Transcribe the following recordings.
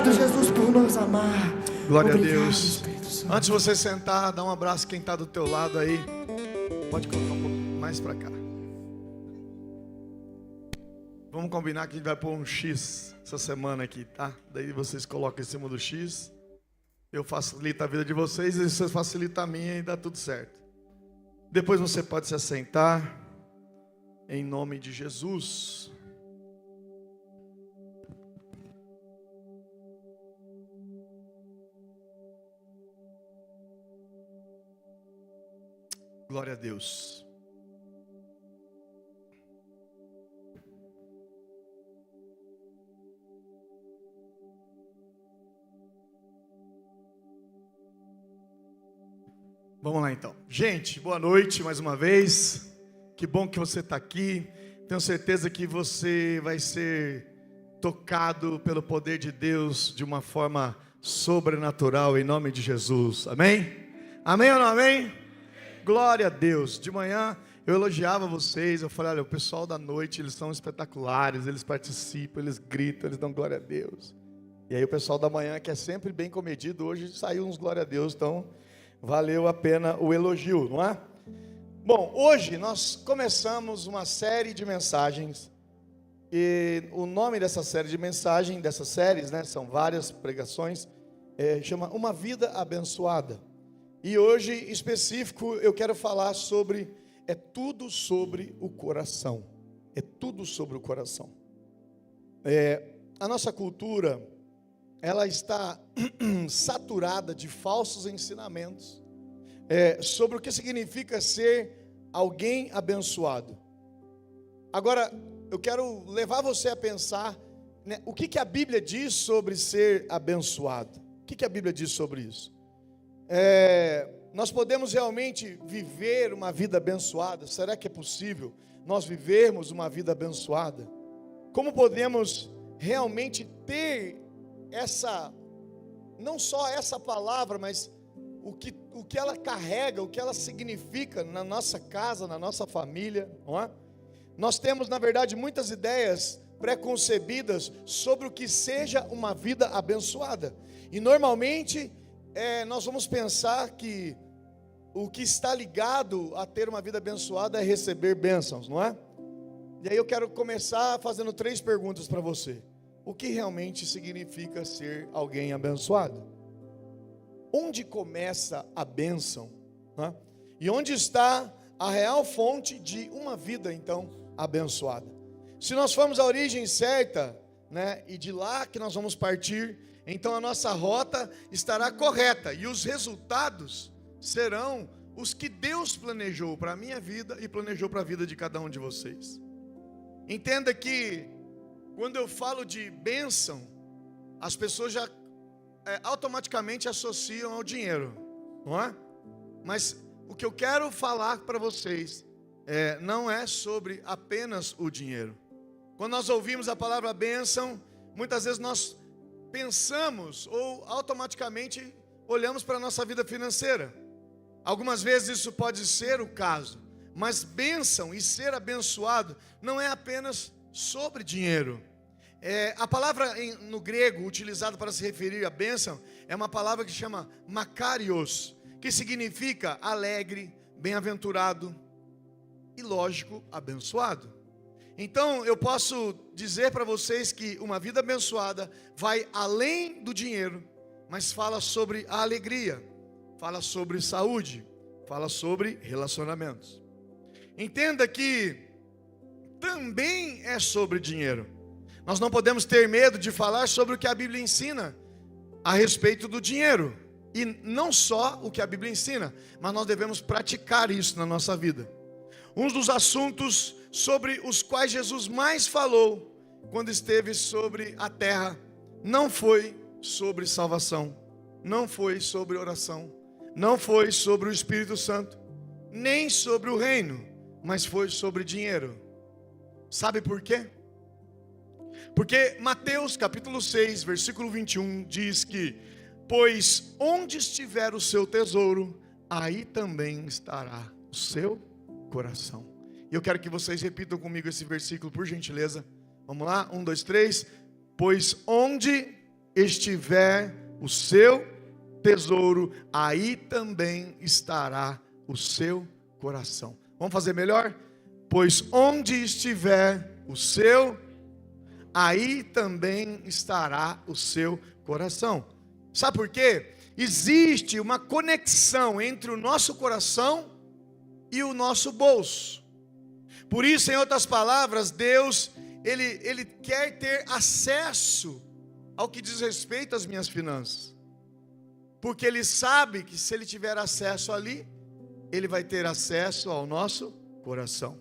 Obrigado, Jesus, por nos amar. Glória Obrigado, a Deus. Espírito Santo. Antes de você sentar, dá um abraço quem está do teu lado aí. Pode colocar um pouco mais para cá. Vamos combinar que a gente vai pôr um X essa semana aqui, tá? Daí vocês colocam em cima do X. Eu facilito a vida de vocês e vocês facilitam a minha e dá tudo certo. Depois você pode se assentar. Em nome de Jesus. Glória a Deus. Vamos lá então. Gente, boa noite mais uma vez. Que bom que você está aqui. Tenho certeza que você vai ser tocado pelo poder de Deus de uma forma sobrenatural em nome de Jesus. Amém? Amém ou não amém? Glória a Deus. De manhã eu elogiava vocês. Eu falei, olha, o pessoal da noite, eles são espetaculares. Eles participam, eles gritam, eles dão glória a Deus. E aí o pessoal da manhã, que é sempre bem comedido, hoje saiu uns glória a Deus. Então valeu a pena o elogio, não é? Bom, hoje nós começamos uma série de mensagens. E o nome dessa série de mensagens, dessas séries, né, são várias pregações, chama Uma Vida Abençoada. E hoje, em específico, eu quero falar sobre, tudo sobre o coração. É tudo sobre o coração. A nossa cultura, ela está saturada de falsos ensinamentos sobre o que significa ser alguém abençoado. Agora, eu quero levar você a pensar, né, o que a Bíblia diz sobre ser abençoado. O que a Bíblia diz sobre isso? Nós podemos realmente viver uma vida abençoada? Será que é possível nós vivermos uma vida abençoada? Como podemos realmente ter não só essa palavra, mas o que ela carrega, o que ela significa na nossa casa, na nossa família, não é? Nós temos, na verdade, muitas ideias preconcebidas sobre o que seja uma vida abençoada. E normalmente nós vamos pensar que o que está ligado a ter uma vida abençoada é receber bênçãos, não é? E aí eu quero começar fazendo 3 perguntas para você. O que realmente significa ser alguém abençoado? Onde começa a bênção? Né? E onde está a real fonte de uma vida, então, abençoada? Se nós formos à origem certa, né, e de lá que nós vamos partir, então a nossa rota estará correta. E os resultados serão os que Deus planejou para a minha vida e planejou para a vida de cada um de vocês. Entenda que quando eu falo de bênção, as pessoas já automaticamente associam ao dinheiro, não é? Mas o que eu quero falar para vocês não é sobre apenas o dinheiro. Quando nós ouvimos a palavra bênção, muitas vezes nós pensamos ou automaticamente olhamos para a nossa vida financeira. Algumas vezes isso pode ser o caso, mas bênção e ser abençoado não é apenas sobre dinheiro. A palavra no grego utilizada para se referir à bênção é uma palavra que chama makarios, que significa alegre, bem-aventurado e, lógico, abençoado. Então eu posso dizer para vocês que uma vida abençoada vai além do dinheiro, mas fala sobre a alegria, fala sobre saúde, fala sobre relacionamentos. Entenda que também é sobre dinheiro. Nós não podemos ter medo de falar sobre o que a Bíblia ensina a respeito do dinheiro. E não só o que a Bíblia ensina, mas nós devemos praticar isso na nossa vida. Um dos assuntos sobre os quais Jesus mais falou quando esteve sobre a terra não foi sobre salvação, não foi sobre oração, não foi sobre o Espírito Santo, nem sobre o reino, mas foi sobre dinheiro. Sabe por quê? Porque Mateus capítulo 6, versículo 21 diz que: pois onde estiver o seu tesouro, aí também estará o seu coração. E eu quero que vocês repitam comigo esse versículo, por gentileza. Vamos lá, 1, 2, 3. Pois onde estiver o seu tesouro, aí também estará o seu coração. Vamos fazer melhor? Pois onde estiver o seu, aí também estará o seu coração. Sabe por quê? Existe uma conexão entre o nosso coração e o nosso bolso. Por isso, em outras palavras, Deus, Ele quer ter acesso ao que diz respeito às minhas finanças. Porque Ele sabe que se Ele tiver acesso ali, Ele vai ter acesso ao nosso coração.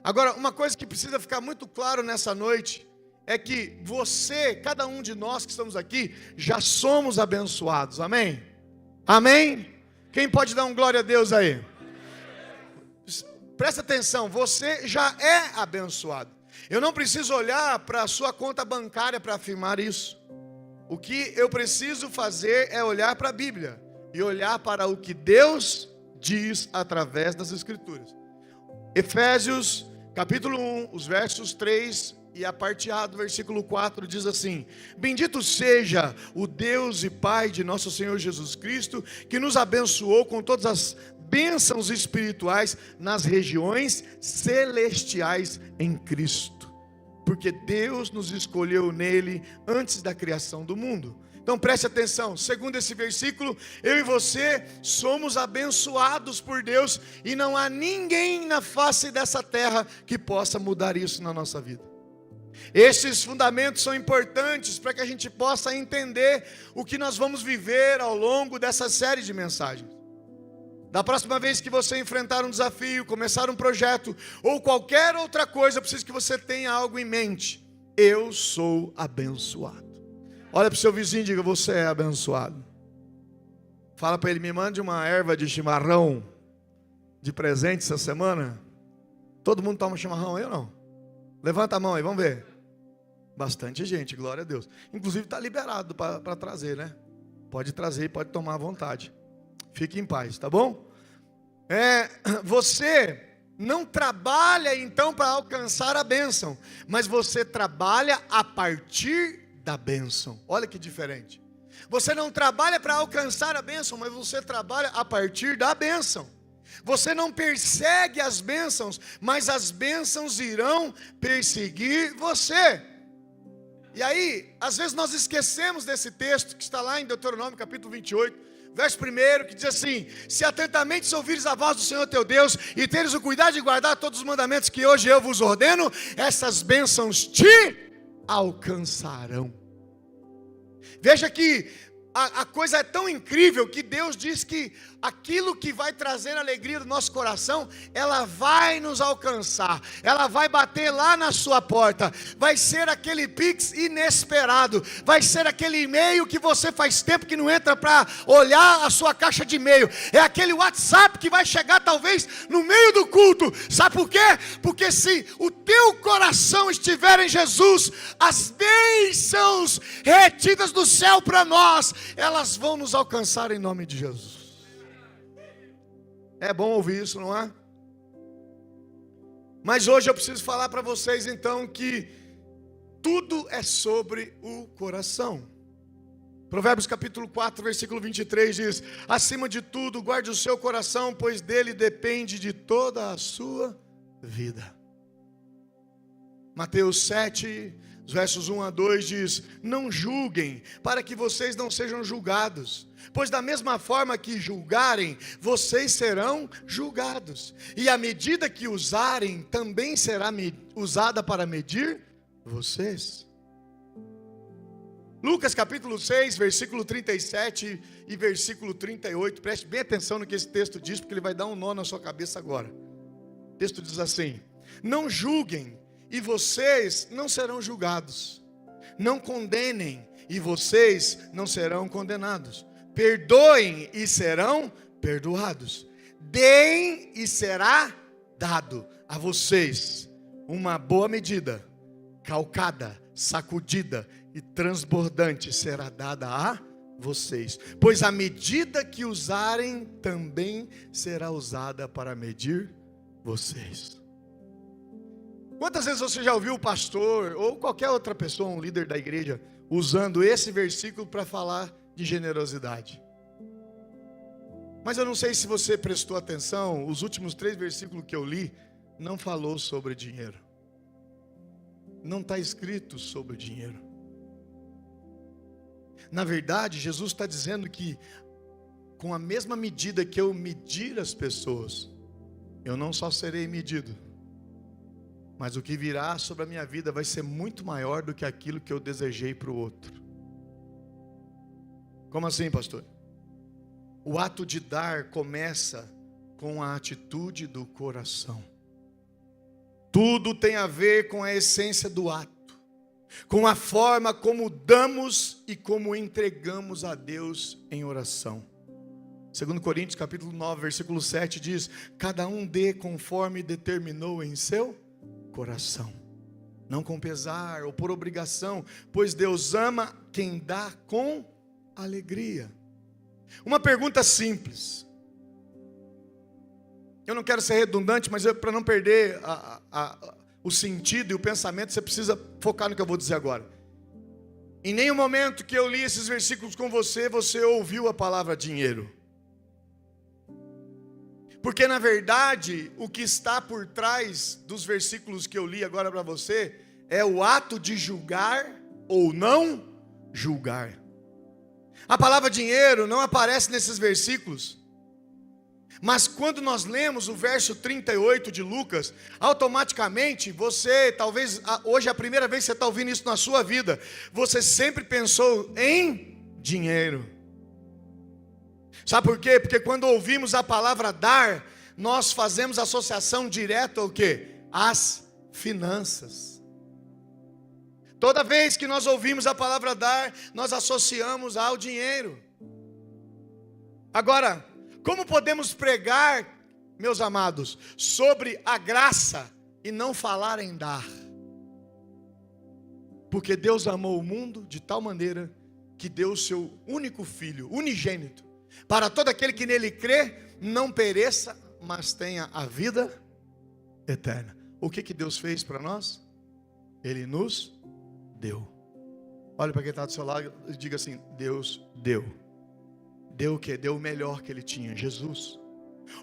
Agora, uma coisa que precisa ficar muito claro nessa noite, é que você, cada um de nós que estamos aqui, já somos abençoados, amém? Amém? Quem pode dar um glória a Deus aí? Presta atenção, você já é abençoado. Eu não preciso olhar para a sua conta bancária para afirmar isso. O que eu preciso fazer é olhar para a Bíblia e olhar para o que Deus diz através das Escrituras. Efésios capítulo 1, os versos 3 e a parte A do versículo 4 diz assim: bendito seja o Deus e Pai de nosso Senhor Jesus Cristo, que nos abençoou com todas as bênçãos espirituais nas regiões celestiais em Cristo, porque Deus nos escolheu nele antes da criação do mundo. Então preste atenção, segundo esse versículo, eu e você somos abençoados por Deus, e não há ninguém na face dessa terra que possa mudar isso na nossa vida. Esses fundamentos são importantes para que a gente possa entender o que nós vamos viver ao longo dessa série de mensagens. Da próxima vez que você enfrentar um desafio, começar um projeto ou qualquer outra coisa, eu preciso que você tenha algo em mente: eu sou abençoado. Olha para o seu vizinho e diga: você é abençoado. Fala para ele: me mande uma erva de chimarrão de presente essa semana. Todo mundo toma chimarrão aí ou não? Levanta a mão aí, vamos ver. Bastante gente, glória a Deus. Inclusive está liberado para trazer, né? Pode trazer e pode tomar à vontade. Fique em paz, tá bom? Você não trabalha então para alcançar a bênção, mas você trabalha a partir da bênção. Olha que diferente. Você não trabalha para alcançar a bênção, mas você trabalha a partir da bênção. Você não persegue as bênçãos, mas as bênçãos irão perseguir você. E aí, às vezes nós esquecemos desse texto que está lá em Deuteronômio capítulo 28, verso 1, que diz assim: se atentamente ouvires a voz do Senhor teu Deus, e teres o cuidado de guardar todos os mandamentos que hoje eu vos ordeno, essas bênçãos te alcançarão. Veja que a coisa é tão incrível que Deus diz que aquilo que vai trazer alegria do nosso coração, ela vai nos alcançar, ela vai bater lá na sua porta, vai ser aquele pix inesperado, vai ser aquele e-mail que você faz tempo que não entra para olhar a sua caixa de e-mail, é aquele WhatsApp que vai chegar talvez no meio do culto. Sabe por quê? Porque se o teu coração estiver em Jesus, as bênçãos retidas do céu para nós, elas vão nos alcançar em nome de Jesus. É bom ouvir isso, não é? Mas hoje eu preciso falar para vocês então que tudo é sobre o coração. Provérbios capítulo 4, versículo 23 diz: acima de tudo guarde o seu coração, pois dele depende de toda a sua vida. Mateus 7, os versos 1 a 2 diz: não julguem, para que vocês não sejam julgados, pois da mesma forma que julgarem, vocês serão julgados, e a medida que usarem também será usada para medir vocês. Lucas capítulo 6, versículo 37 e versículo 38, preste bem atenção no que esse texto diz, porque ele vai dar um nó na sua cabeça agora. O texto diz assim: não julguem, e vocês não serão julgados. Não condenem, e vocês não serão condenados. Perdoem, e serão perdoados. Deem, e será dado a vocês uma boa medida, calcada, sacudida e transbordante será dada a vocês. Pois a medida que usarem também será usada para medir vocês. Quantas vezes você já ouviu o pastor ou qualquer outra pessoa, um líder da igreja, usando esse versículo para falar de generosidade? Mas eu não sei se você prestou atenção, os últimos 3 versículos que eu li, não falou sobre dinheiro. Não está escrito sobre dinheiro. Na verdade, Jesus está dizendo que com a mesma medida que eu medir as pessoas, eu não só serei medido, mas o que virá sobre a minha vida vai ser muito maior do que aquilo que eu desejei para o outro. Como assim, pastor? O ato de dar começa com a atitude do coração. Tudo tem a ver com a essência do ato, com a forma como damos e como entregamos a Deus em oração. 2 Coríntios capítulo 9, versículo 7 diz: cada um dê conforme determinou em seu coração, não com pesar ou por obrigação, pois Deus ama quem dá com alegria. Uma pergunta simples. Eu não quero ser redundante, mas para não perder o sentido e o pensamento, você precisa focar no que eu vou dizer agora. Em nenhum momento que eu li esses versículos com você, você ouviu a palavra dinheiro. Porque na verdade, o que está por trás dos versículos que eu li agora para você, é o ato de julgar ou não julgar. A palavra dinheiro não aparece nesses versículos, mas quando nós lemos o verso 38 de Lucas, automaticamente você, talvez hoje é a primeira vez que você está ouvindo isso na sua vida, você sempre pensou em dinheiro. Sabe por quê? Porque quando ouvimos a palavra dar, nós fazemos associação direta ao quê? Às finanças. Toda vez que nós ouvimos a palavra dar, nós associamos ao dinheiro. Agora, como podemos pregar, meus amados, sobre a graça e não falar em dar? Porque Deus amou o mundo de tal maneira que deu o seu único filho, unigênito, para todo aquele que nele crê, não pereça, mas tenha a vida eterna. O que Deus fez para nós? Ele nos deu. Olha para quem está do seu lado e diga assim: Deus deu. Deu o que? Deu o melhor que ele tinha, Jesus.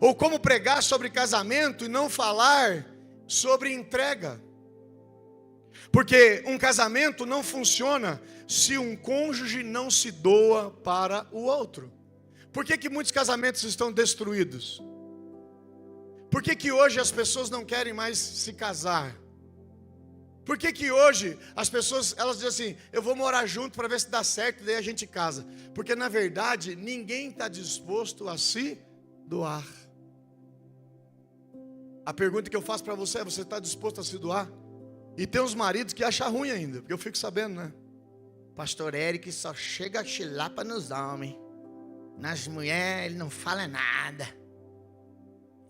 Ou como pregar sobre casamento e não falar sobre entrega? Porque um casamento não funciona se um cônjuge não se doa para o outro. Por que muitos casamentos estão destruídos? Por que hoje as pessoas não querem mais se casar? Por que hoje as pessoas, elas dizem assim: eu vou morar junto para ver se dá certo, daí a gente casa? Porque na verdade ninguém está disposto a se doar. A pergunta que eu faço para você é: você está disposto a se doar? E tem uns maridos que acham ruim ainda, porque eu fico sabendo, né? Pastor Eric só chega a chilapa nos homens, nas mulheres ele não fala nada.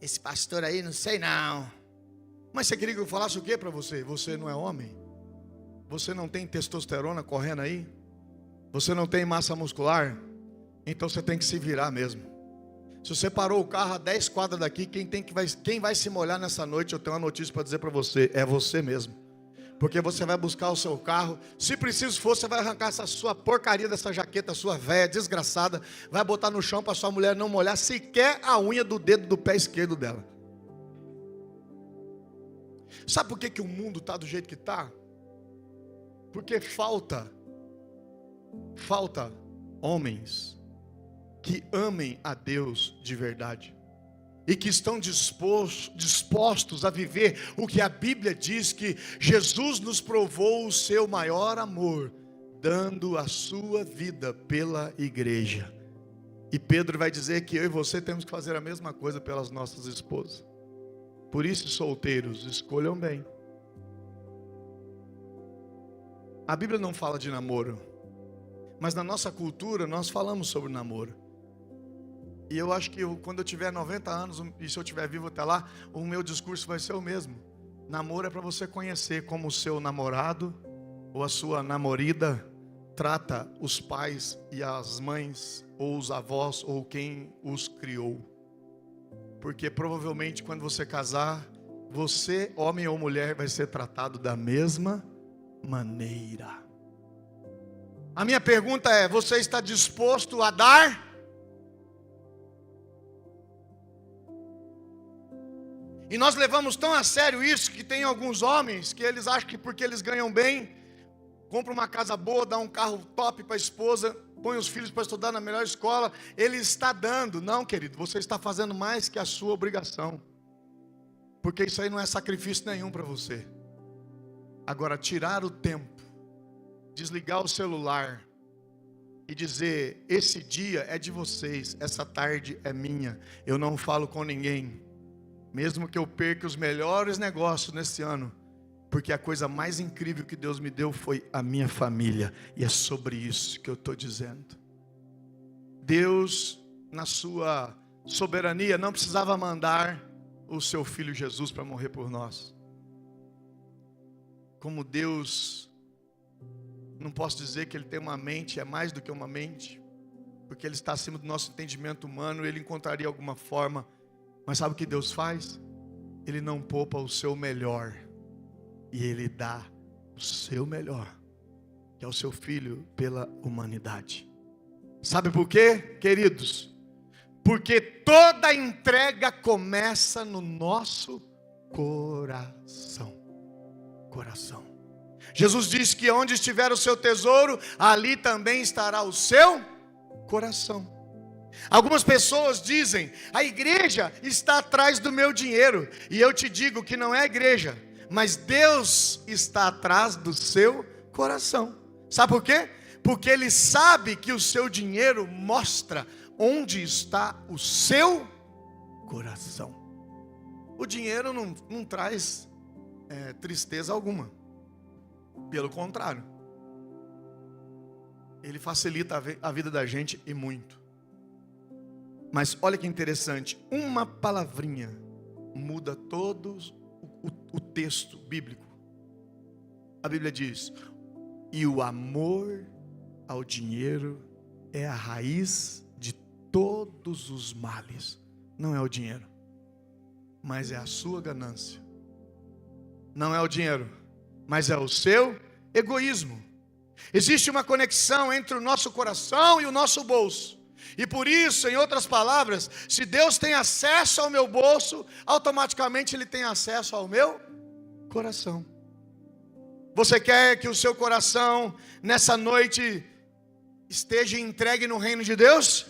Esse pastor aí não sei não. Mas você queria que eu falasse o que para você? Você não é homem? Você não tem testosterona correndo aí? Você não tem massa muscular? Então você tem que se virar mesmo. Se você parou o carro a 10 quadras daqui, quem vai se molhar nessa noite, eu tenho uma notícia para dizer para você: é você mesmo. Porque você vai buscar o seu carro, se preciso for, você vai arrancar essa sua porcaria dessa jaqueta sua velha, desgraçada, vai botar no chão para sua mulher não molhar sequer a unha do dedo do pé esquerdo dela. Sabe por que o mundo está do jeito que está? Porque falta homens que amem a Deus de verdade e que estão dispostos a viver o que a Bíblia diz, que Jesus nos provou o seu maior amor, dando a sua vida pela igreja. E Pedro vai dizer que eu e você temos que fazer a mesma coisa pelas nossas esposas. Por isso, solteiros, escolham bem. A Bíblia não fala de namoro, mas na nossa cultura nós falamos sobre namoro. E eu acho que quando eu tiver 90 anos, e se eu estiver vivo até lá, o meu discurso vai ser o mesmo. Namoro é para você conhecer como o seu namorado ou a sua namorada trata os pais e as mães, ou os avós, ou quem os criou. Porque provavelmente quando você casar, você, homem ou mulher, vai ser tratado da mesma maneira. A minha pergunta é: você está disposto a dar? E nós levamos tão a sério isso, que tem alguns homens que eles acham que porque eles ganham bem, compram uma casa boa, dá um carro top para a esposa, põe os filhos para estudar na melhor escola, ele está dando. Não, querido, você está fazendo mais que a sua obrigação, porque isso aí não é sacrifício nenhum para você. Agora, tirar o tempo, desligar o celular e dizer: esse dia é de vocês, essa tarde é minha, eu não falo com ninguém, mesmo que eu perca os melhores negócios nesse ano, porque a coisa mais incrível que Deus me deu foi a minha família, e é sobre isso que eu estou dizendo. Deus, na sua soberania, não precisava mandar o seu filho Jesus para morrer por nós. Como Deus, não posso dizer que Ele tem uma mente, é mais do que uma mente, porque Ele está acima do nosso entendimento humano. Ele encontraria alguma forma, mas sabe o que Deus faz? Ele não poupa o seu melhor, e Ele dá o seu melhor, que é o seu Filho, pela humanidade. Sabe por quê, queridos? Porque toda entrega começa no nosso coração. Jesus disse que onde estiver o seu tesouro, ali também estará o seu coração. Algumas pessoas dizem: a igreja está atrás do meu dinheiro. E eu te digo que não é a igreja, mas Deus está atrás do seu coração. Sabe por quê? Porque Ele sabe que o seu dinheiro mostra onde está o seu coração. O dinheiro não traz tristeza alguma. Pelo contrário, ele facilita a vida da gente, e muito. Mas olha que interessante, uma palavrinha muda todo o texto bíblico. A Bíblia diz: e o amor ao dinheiro é a raiz de todos os males. Não é o dinheiro, mas é a sua ganância. Não é o dinheiro, mas é o seu egoísmo. Existe uma conexão entre o nosso coração e o nosso bolso. E por isso, em outras palavras, se Deus tem acesso ao meu bolso, automaticamente Ele tem acesso ao meu coração. Você quer que o seu coração, nessa noite, esteja entregue no reino de Deus?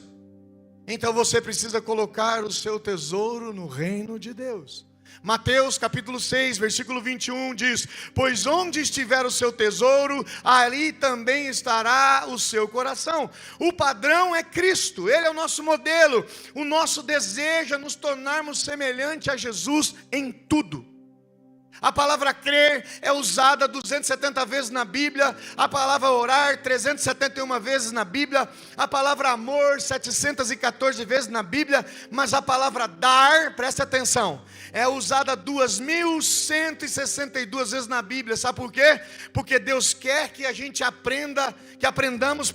Então você precisa colocar o seu tesouro no reino de Deus. Mateus capítulo 6, versículo 21 diz: pois onde estiver o seu tesouro, ali também estará o seu coração. O padrão é Cristo, Ele é o nosso modelo. O nosso desejo é nos tornarmos semelhante a Jesus em tudo. A palavra crer é usada 270 vezes na Bíblia. A palavra orar 371 vezes na Bíblia. A palavra amor 714 vezes na Bíblia. Mas a palavra dar, preste atenção, é usada 2162 vezes na Bíblia. Sabe por quê? Porque Deus quer que a gente aprendamos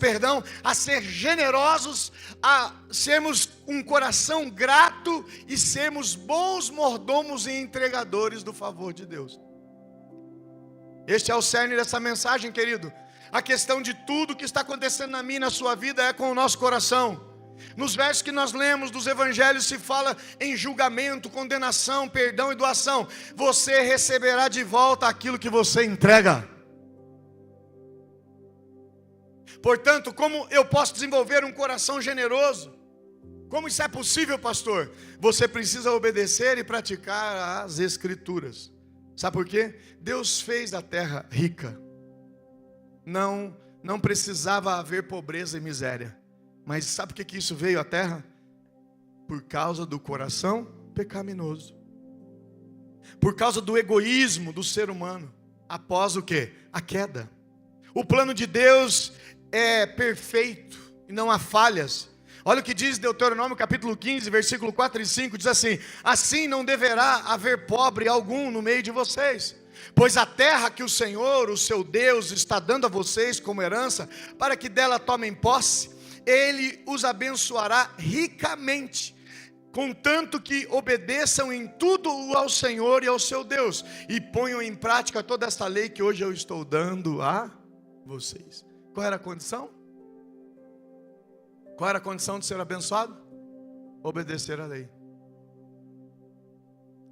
a ser generosos, a sermos um coração grato e sermos bons mordomos e entregadores do favor de Deus. Este é o cerne dessa mensagem, querido. A questão de tudo que está acontecendo na minha e na sua vida é com o nosso coração. Nos versos que nós lemos dos evangelhos se fala em julgamento, condenação, perdão e doação. Você receberá de volta aquilo que você entrega. Portanto, como eu posso desenvolver um coração generoso? Como isso é possível, pastor? Você precisa obedecer e praticar as Escrituras. Sabe por quê? Deus fez a terra rica. Não precisava haver pobreza e miséria. Mas sabe por que isso veio à terra? Por causa do coração pecaminoso. Por causa do egoísmo do ser humano. Após o quê? A queda. O plano de Deus é perfeito e não há falhas. Olha o que diz Deuteronômio capítulo 15, versículo 4 e 5, diz assim: assim não deverá haver pobre algum no meio de vocês, pois a terra que o Senhor, o seu Deus, está dando a vocês como herança, para que dela tomem posse, Ele os abençoará ricamente, contanto que obedeçam em tudo ao Senhor e ao seu Deus, e ponham em prática toda esta lei que hoje eu estou dando a vocês. Qual era a condição? Qual era a condição de ser abençoado? Obedecer a lei.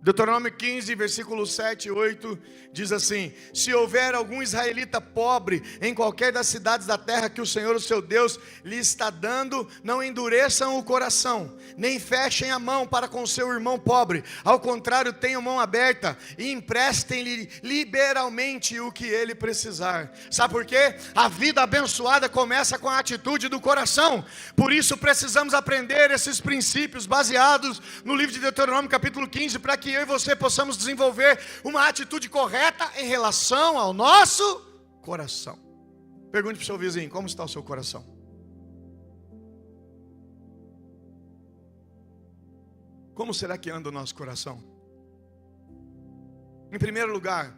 Deuteronômio 15, versículos 7 e 8, diz assim: se houver algum israelita pobre em qualquer das cidades da terra que o Senhor, o seu Deus, lhe está dando, não endureçam o coração, nem fechem a mão para com seu irmão pobre, ao contrário, tenham mão aberta e emprestem-lhe liberalmente o que ele precisar. Sabe por quê? A vida abençoada começa com a atitude do coração. Por isso precisamos aprender esses princípios baseados no livro de Deuteronômio capítulo 15, para que eu e você possamos desenvolver uma atitude correta em relação ao nosso coração. Pergunte para o seu vizinho: como está o seu coração? Como será que anda o nosso coração? Em primeiro lugar,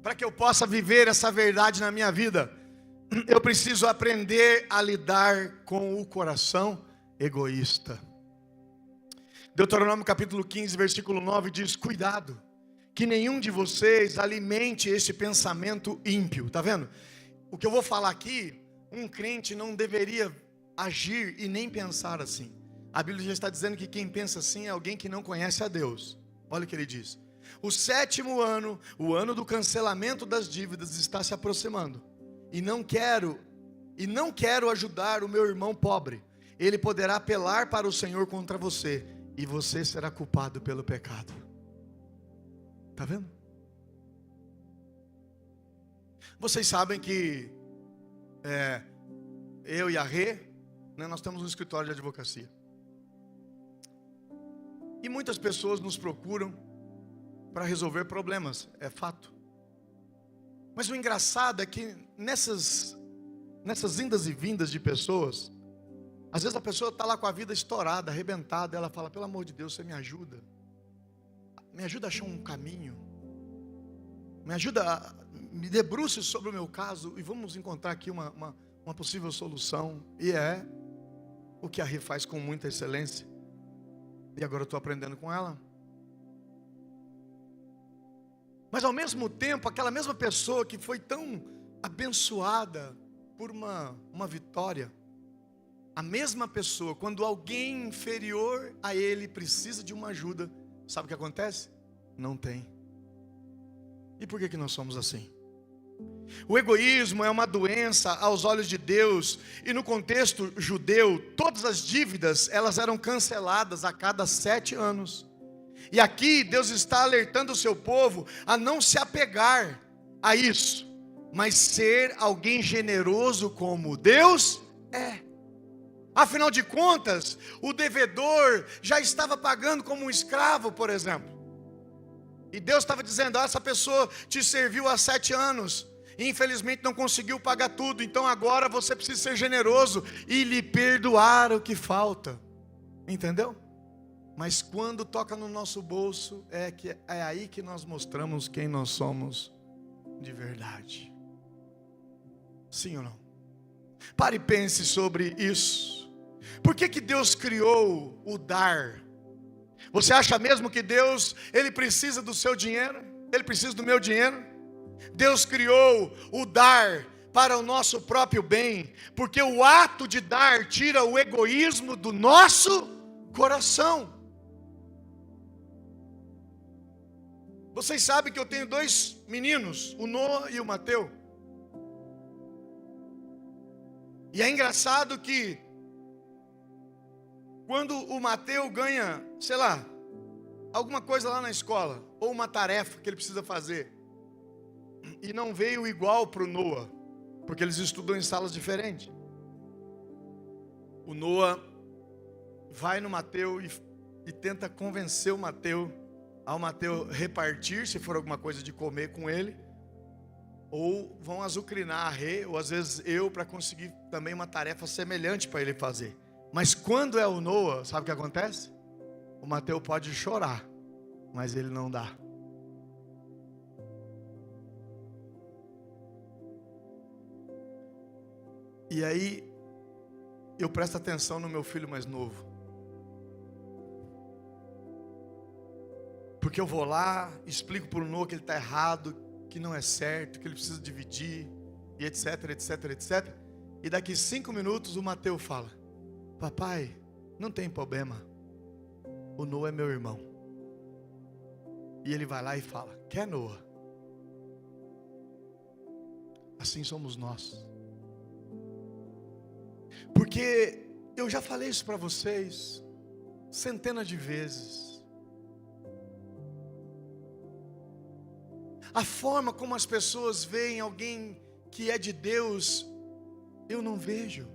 para que eu possa viver essa verdade na minha vida, eu preciso aprender a lidar com o coração egoísta. Deuteronômio capítulo 15, versículo 9 diz: cuidado, que nenhum de vocês alimente esse pensamento ímpio. Está vendo? O que eu vou falar aqui, um crente não deveria agir e nem pensar assim. A Bíblia já está dizendo que quem pensa assim é alguém que não conhece a Deus. Olha o que ele diz: o 7º ano, o ano do cancelamento das dívidas, está se aproximando, e não quero ajudar o meu irmão pobre. Ele poderá apelar para o Senhor contra você, e você será culpado pelo pecado. Está vendo? Vocês sabem que eu e a Rê, nós temos um escritório de advocacia. E muitas pessoas nos procuram para resolver problemas, é fato. Mas o engraçado é que nessas indas e vindas de pessoas, às vezes a pessoa está lá com a vida estourada, arrebentada, ela fala: pelo amor de Deus, você me ajuda a achar um caminho, me debruce sobre o meu caso e vamos encontrar aqui uma possível solução. E é o que a Rê faz com muita excelência, e agora eu estou aprendendo com ela. Mas ao mesmo tempo, aquela mesma pessoa que foi tão abençoada por uma vitória, a mesma pessoa, quando alguém inferior a ele precisa de uma ajuda, sabe o que acontece? Não tem. E por que nós somos assim? O egoísmo é uma doença aos olhos de Deus, e no contexto judeu, todas as dívidas, elas eram canceladas a cada 7 anos. E aqui Deus está alertando o seu povo a não se apegar a isso, mas ser alguém generoso como Deus é. Afinal de contas, o devedor já estava pagando como um escravo, por exemplo. E Deus estava dizendo: essa pessoa te serviu há 7 anos, e infelizmente não conseguiu pagar tudo, então agora você precisa ser generoso e lhe perdoar o que falta. Entendeu? Mas quando toca no nosso bolso, é aí que nós mostramos quem nós somos de verdade. Sim ou não? Pare e pense sobre isso. Por que Deus criou o dar? Você acha mesmo que Deus, Ele precisa do seu dinheiro? Ele precisa do meu dinheiro? Deus criou o dar para o nosso próprio bem, porque o ato de dar tira o egoísmo do nosso coração. Vocês sabem que eu tenho 2 meninos, o Noah e o Mateu. E é engraçado que quando o Mateu ganha, sei lá, alguma coisa lá na escola, ou uma tarefa que ele precisa fazer, e não veio igual para o Noah, porque eles estudam em salas diferentes, o Noah vai no Mateu e tenta convencer o Mateu, ao Mateu repartir, se for alguma coisa de comer com ele, ou vão azucrinar a Rê, ou às vezes eu, para conseguir também uma tarefa semelhante para ele fazer. Mas quando é o Noah, sabe o que acontece? O Mateu pode chorar, mas ele não dá. E aí eu presto atenção no meu filho mais novo. Porque eu vou lá, explico para o Noah que ele está errado, que não é certo, que ele precisa dividir, e etc, etc, etc. E daqui 5 minutos o Mateus fala: papai, não tem problema, o Noah é meu irmão. E ele vai lá e fala: quer Noah? Assim somos nós. Porque eu já falei isso para vocês centenas de vezes. A forma como as pessoas veem alguém que é de Deus, eu não vejo.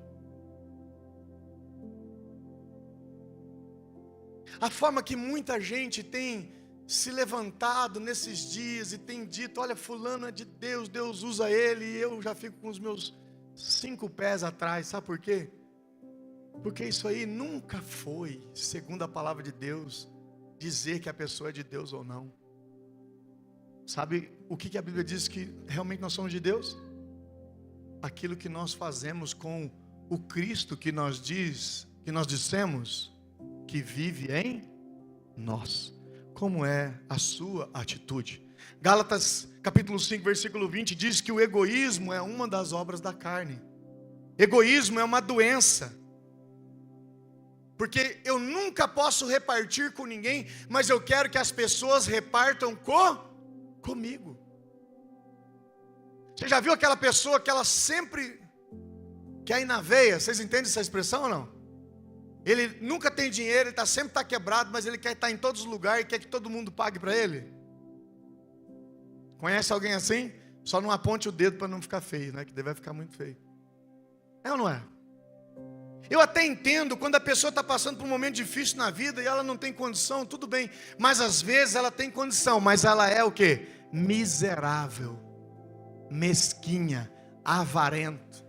A forma que muita gente tem se levantado nesses dias e tem dito: olha, fulano é de Deus, Deus usa ele, e eu já fico com os meus 5 pés atrás. Sabe por quê? Porque isso aí nunca foi, segundo a palavra de Deus, dizer que a pessoa é de Deus ou não. Sabe o que a Bíblia diz que realmente nós somos de Deus? Aquilo que nós fazemos com o Cristo que nós dissemos que vive em nós. Como é a sua atitude? Gálatas capítulo 5, versículo 20 diz que o egoísmo é uma das obras da carne. Egoísmo é uma doença. Porque eu nunca posso repartir com ninguém, mas eu quero que as pessoas repartam comigo. Você já viu aquela pessoa que ela sempre quer ir na veia? Vocês entendem essa expressão ou não? Ele nunca tem dinheiro, ele sempre está quebrado, mas ele quer estar em todos os lugares e quer que todo mundo pague para ele. Conhece alguém assim? Só não aponte o dedo para não ficar feio, né? Que daí vai ficar muito feio. É ou não é? Eu até entendo quando a pessoa está passando por um momento difícil na vida e ela não tem condição, tudo bem. Mas às vezes ela tem condição, mas ela é o quê? Miserável, mesquinha, avarento.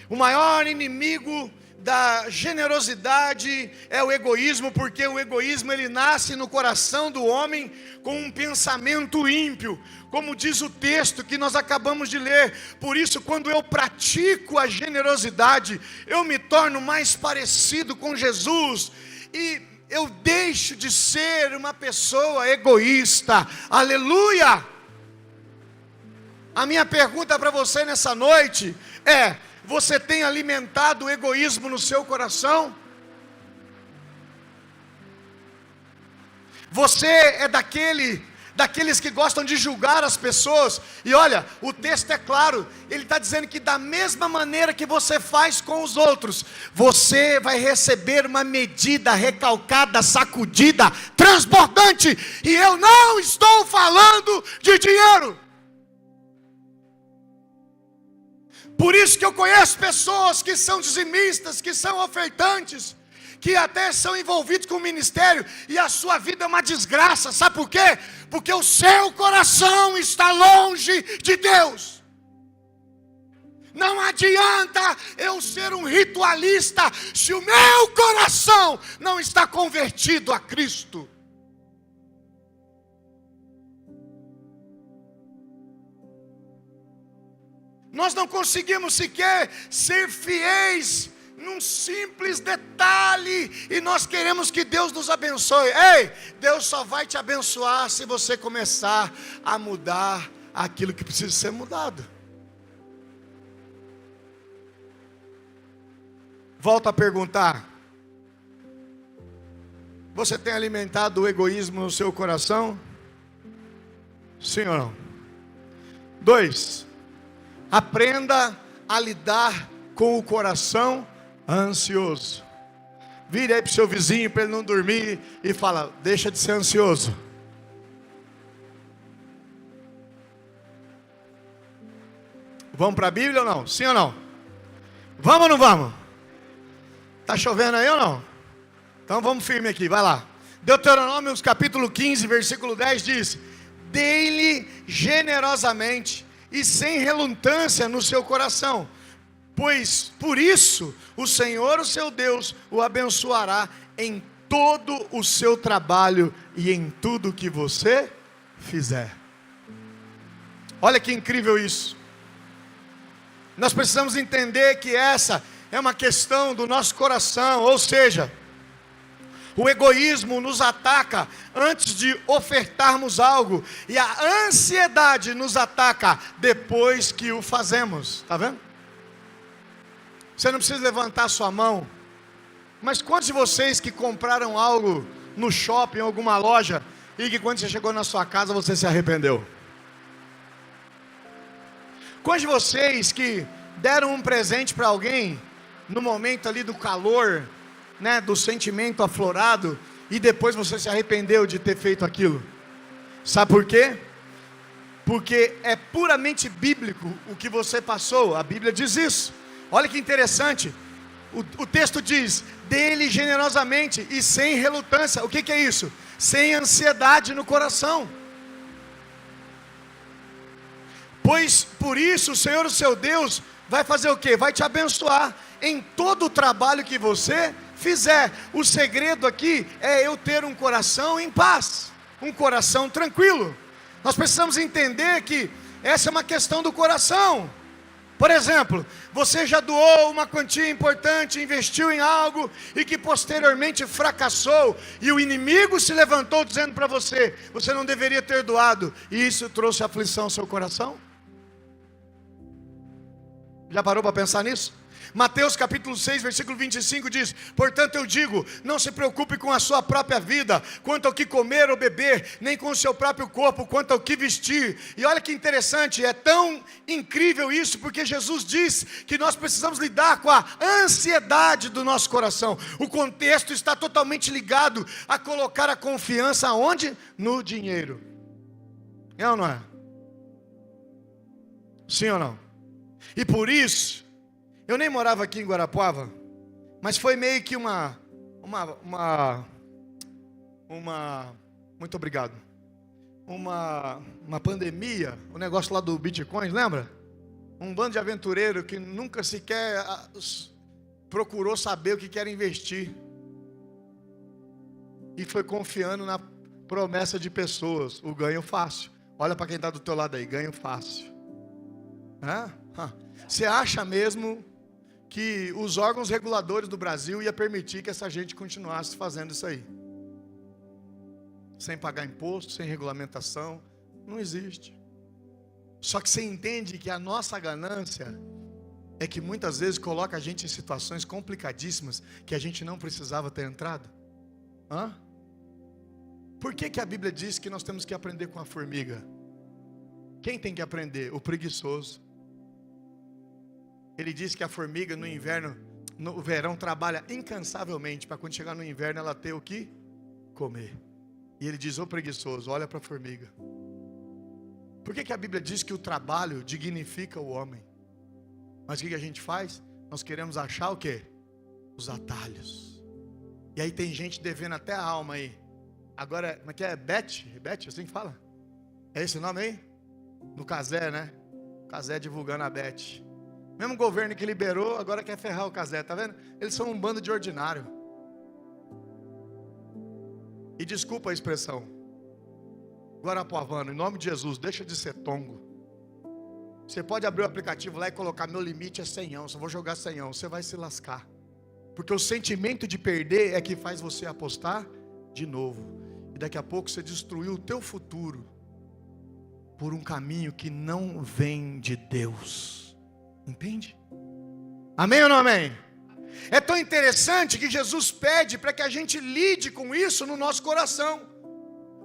O maior inimigo da generosidade é o egoísmo, porque o egoísmo ele nasce no coração do homem com um pensamento ímpio, como diz o texto que nós acabamos de ler. Por isso, quando eu pratico a generosidade, eu me torno mais parecido com Jesus e eu deixo de ser uma pessoa egoísta. Aleluia! A minha pergunta para você nessa noite é: você tem alimentado o egoísmo no seu coração? Você é daqueles que gostam de julgar as pessoas? E olha, o texto é claro, ele está dizendo que da mesma maneira que você faz com os outros, você vai receber uma medida recalcada, sacudida, transbordante. E eu não estou falando de dinheiro. Por isso que eu conheço pessoas que são dizimistas, que são ofertantes, que até são envolvidos com o ministério, e a sua vida é uma desgraça. Sabe por quê? Porque o seu coração está longe de Deus. Não adianta eu ser um ritualista se o meu coração não está convertido a Cristo. Nós não conseguimos sequer ser fiéis num simples detalhe, e nós queremos que Deus nos abençoe. Ei, Deus só vai te abençoar se você começar a mudar aquilo que precisa ser mudado. Volto a perguntar: você tem alimentado o egoísmo no seu coração? Sim ou não? 2. Aprenda a lidar com o coração ansioso. Vire aí para o seu vizinho para ele não dormir e fala: deixa de ser ansioso. Vamos para a Bíblia ou não? Sim ou não? Vamos ou não vamos? Está chovendo aí ou não? Então vamos firme aqui, vai lá. Deuteronômio capítulo 15, versículo 10 diz: dê-lhe generosamente e sem relutância no seu coração, pois por isso o Senhor, o seu Deus, o abençoará em todo o seu trabalho e em tudo que você fizer. Olha que incrível isso. Nós precisamos entender que essa é uma questão do nosso coração, ou seja, O egoísmo nos ataca antes de ofertarmos algo, e a ansiedade nos ataca depois que o fazemos. Está vendo? Você não precisa levantar a sua mão, mas quantos de vocês que compraram algo no shopping, em alguma loja, e que quando você chegou na sua casa você se arrependeu? Quantos de vocês que deram um presente para alguém no momento ali do calor, né, do sentimento aflorado, e depois você se arrependeu de ter feito aquilo? Sabe por quê? Porque é puramente bíblico o que você passou. A Bíblia diz isso. Olha que interessante. O texto diz: dê-lhe generosamente e sem relutância. O que é isso? Sem ansiedade no coração. Pois por isso o Senhor, o seu Deus, vai fazer o quê? Vai te abençoar em todo o trabalho que você fizer. O segredo aqui é eu ter um coração em paz, um coração tranquilo. Nós precisamos entender que essa é uma questão do coração. Por exemplo, você já doou uma quantia importante, investiu em algo e que posteriormente fracassou, e o inimigo se levantou dizendo para você: você não deveria ter doado, e isso trouxe aflição ao seu coração? Já parou para pensar nisso? Mateus capítulo 6, versículo 25 diz: portanto eu digo, não se preocupe com a sua própria vida, quanto ao que comer ou beber, nem com o seu próprio corpo, quanto ao que vestir. E olha que interessante, é tão incrível isso, porque Jesus diz que nós precisamos lidar com a ansiedade do nosso coração. O contexto está totalmente ligado a colocar a confiança onde? No dinheiro. É ou não é? Sim ou não? E por isso, eu nem morava aqui em Guarapuava, mas foi meio que muito obrigado, uma pandemia, o negócio lá do Bitcoin, lembra? Um bando de aventureiro que nunca sequer procurou saber o que era investir, e foi confiando na promessa de pessoas, o ganho fácil. Olha para quem está do teu lado aí, ganho fácil. Você acha mesmo que os órgãos reguladores do Brasil iam permitir que essa gente continuasse fazendo isso aí? Sem pagar imposto, sem regulamentação? Não existe. Só que você entende que a nossa ganância é que muitas vezes coloca a gente em situações complicadíssimas que a gente não precisava ter entrado. Por que a Bíblia diz que nós temos que aprender com a formiga? Quem tem que aprender? O preguiçoso. Ele diz que a formiga no verão trabalha incansavelmente, para quando chegar no inverno ela ter o que comer. E ele diz: ô preguiçoso, olha para a formiga. Por que a Bíblia diz que o trabalho dignifica o homem? Mas o que a gente faz? Nós queremos achar o quê? Os atalhos. E aí tem gente devendo até a alma aí. Agora, como é que é? Beth, assim que fala? É esse o nome aí? No Cazé, né? Cazé divulgando a Beth. Mesmo governo que liberou, agora quer ferrar o Cazé, tá vendo? Eles são um bando de ordinário. E desculpa a expressão, guarapuavano, em nome de Jesus, deixa de ser tongo. Você pode abrir o aplicativo lá e colocar: meu limite é 100, só vou jogar 100, você vai se lascar. Porque o sentimento de perder é que faz você apostar de novo. E daqui a pouco você destruiu o teu futuro por um caminho que não vem de Deus. Entende? Amém ou não amém? É tão interessante que Jesus pede para que a gente lide com isso no nosso coração.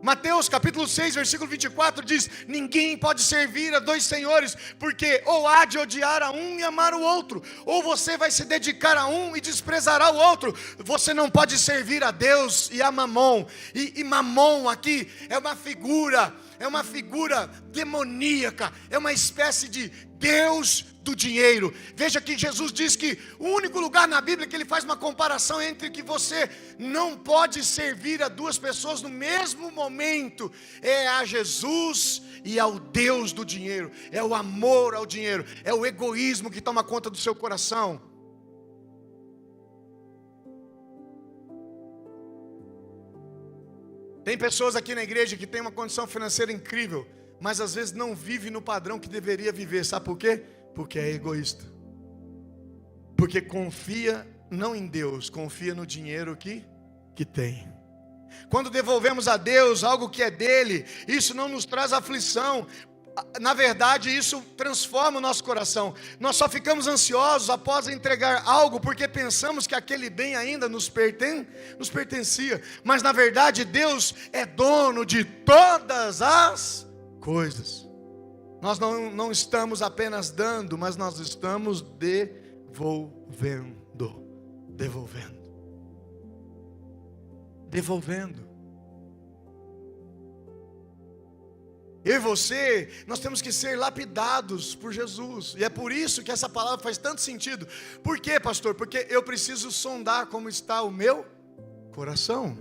Mateus capítulo 6, versículo 24 diz: ninguém pode servir a dois senhores, porque ou há de odiar a um e amar o outro, ou você vai se dedicar a um e desprezará o outro. Você não pode servir a Deus e a Mamon. E Mamon aqui é uma figura demoníaca, é uma espécie de Deus do dinheiro. Veja que Jesus diz que o único lugar na Bíblia que ele faz uma comparação entre que você não pode servir a duas pessoas no mesmo momento é a Jesus e ao Deus do dinheiro. É o amor ao dinheiro, é o egoísmo que toma conta do seu coração. Tem pessoas aqui na igreja que têm uma condição financeira incrível, mas às vezes não vive no padrão que deveria viver. Sabe por quê? Porque é egoísta. Porque confia não em Deus, confia no dinheiro que que tem. Quando devolvemos a Deus algo que é dele, isso não nos traz aflição. Na verdade, isso transforma o nosso coração. Nós só ficamos ansiosos após entregar algo, porque pensamos que aquele bem ainda nos pertencia. Mas na verdade, Deus é dono de todas as coisas. Nós não estamos apenas dando, mas nós estamos devolvendo. Eu e você, nós temos que ser lapidados por Jesus. E é por isso que essa palavra faz tanto sentido. Por quê, pastor? Porque eu preciso sondar como está o meu coração.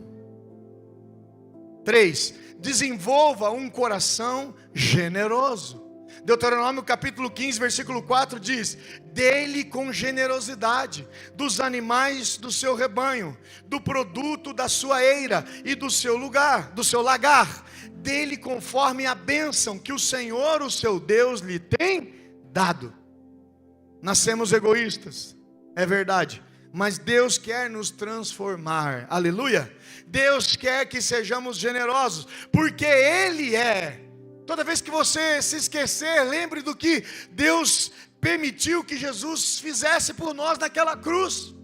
3. Desenvolva um coração generoso. Deuteronômio capítulo 15, versículo 4 diz: dê-lhe com generosidade dos animais do seu rebanho, do produto da sua eira e do seu lagar, dê-lhe conforme a bênção que o Senhor, o seu Deus, lhe tem dado. Nascemos egoístas, é verdade, mas Deus quer nos transformar, aleluia. Deus quer que sejamos generosos, porque Ele é. Toda vez que você se esquecer, lembre do que Deus permitiu que Jesus fizesse por nós naquela cruz.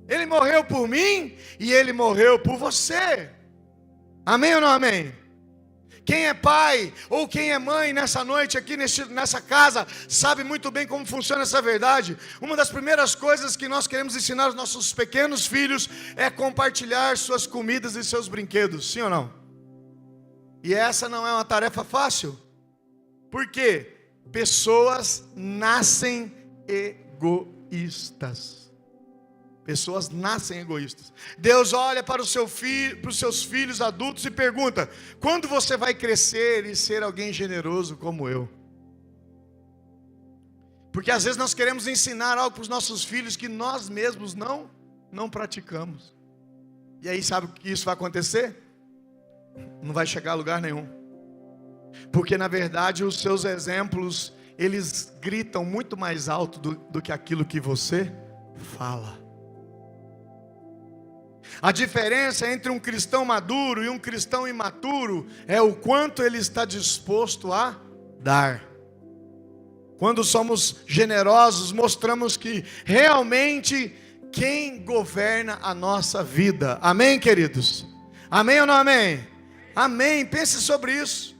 Ele morreu por mim e Ele morreu por você. Amém ou não amém? Quem é pai ou quem é mãe nessa noite aqui nessa casa sabe muito bem como funciona essa verdade. Uma das primeiras coisas que nós queremos ensinar aos nossos pequenos filhos é compartilhar suas comidas e seus brinquedos, sim ou não? E essa não é uma tarefa fácil. Por quê? Pessoas nascem egoístas. Pessoas nascem egoístas. Deus olha para os seus filhos adultos e pergunta: quando você vai crescer e ser alguém generoso como eu? Porque às vezes nós queremos ensinar algo para os nossos filhos que nós mesmos não praticamos. E aí sabe o que isso vai acontecer? Não vai chegar a lugar nenhum. Porque na verdade os seus exemplos, eles gritam muito mais alto do que aquilo que você fala. A diferença entre um cristão maduro e um cristão imaturo é o quanto ele está disposto a dar. Quando somos generosos, mostramos que realmente quem governa a nossa vida. Amém, queridos? Amém ou não amém? Amém, pense sobre isso.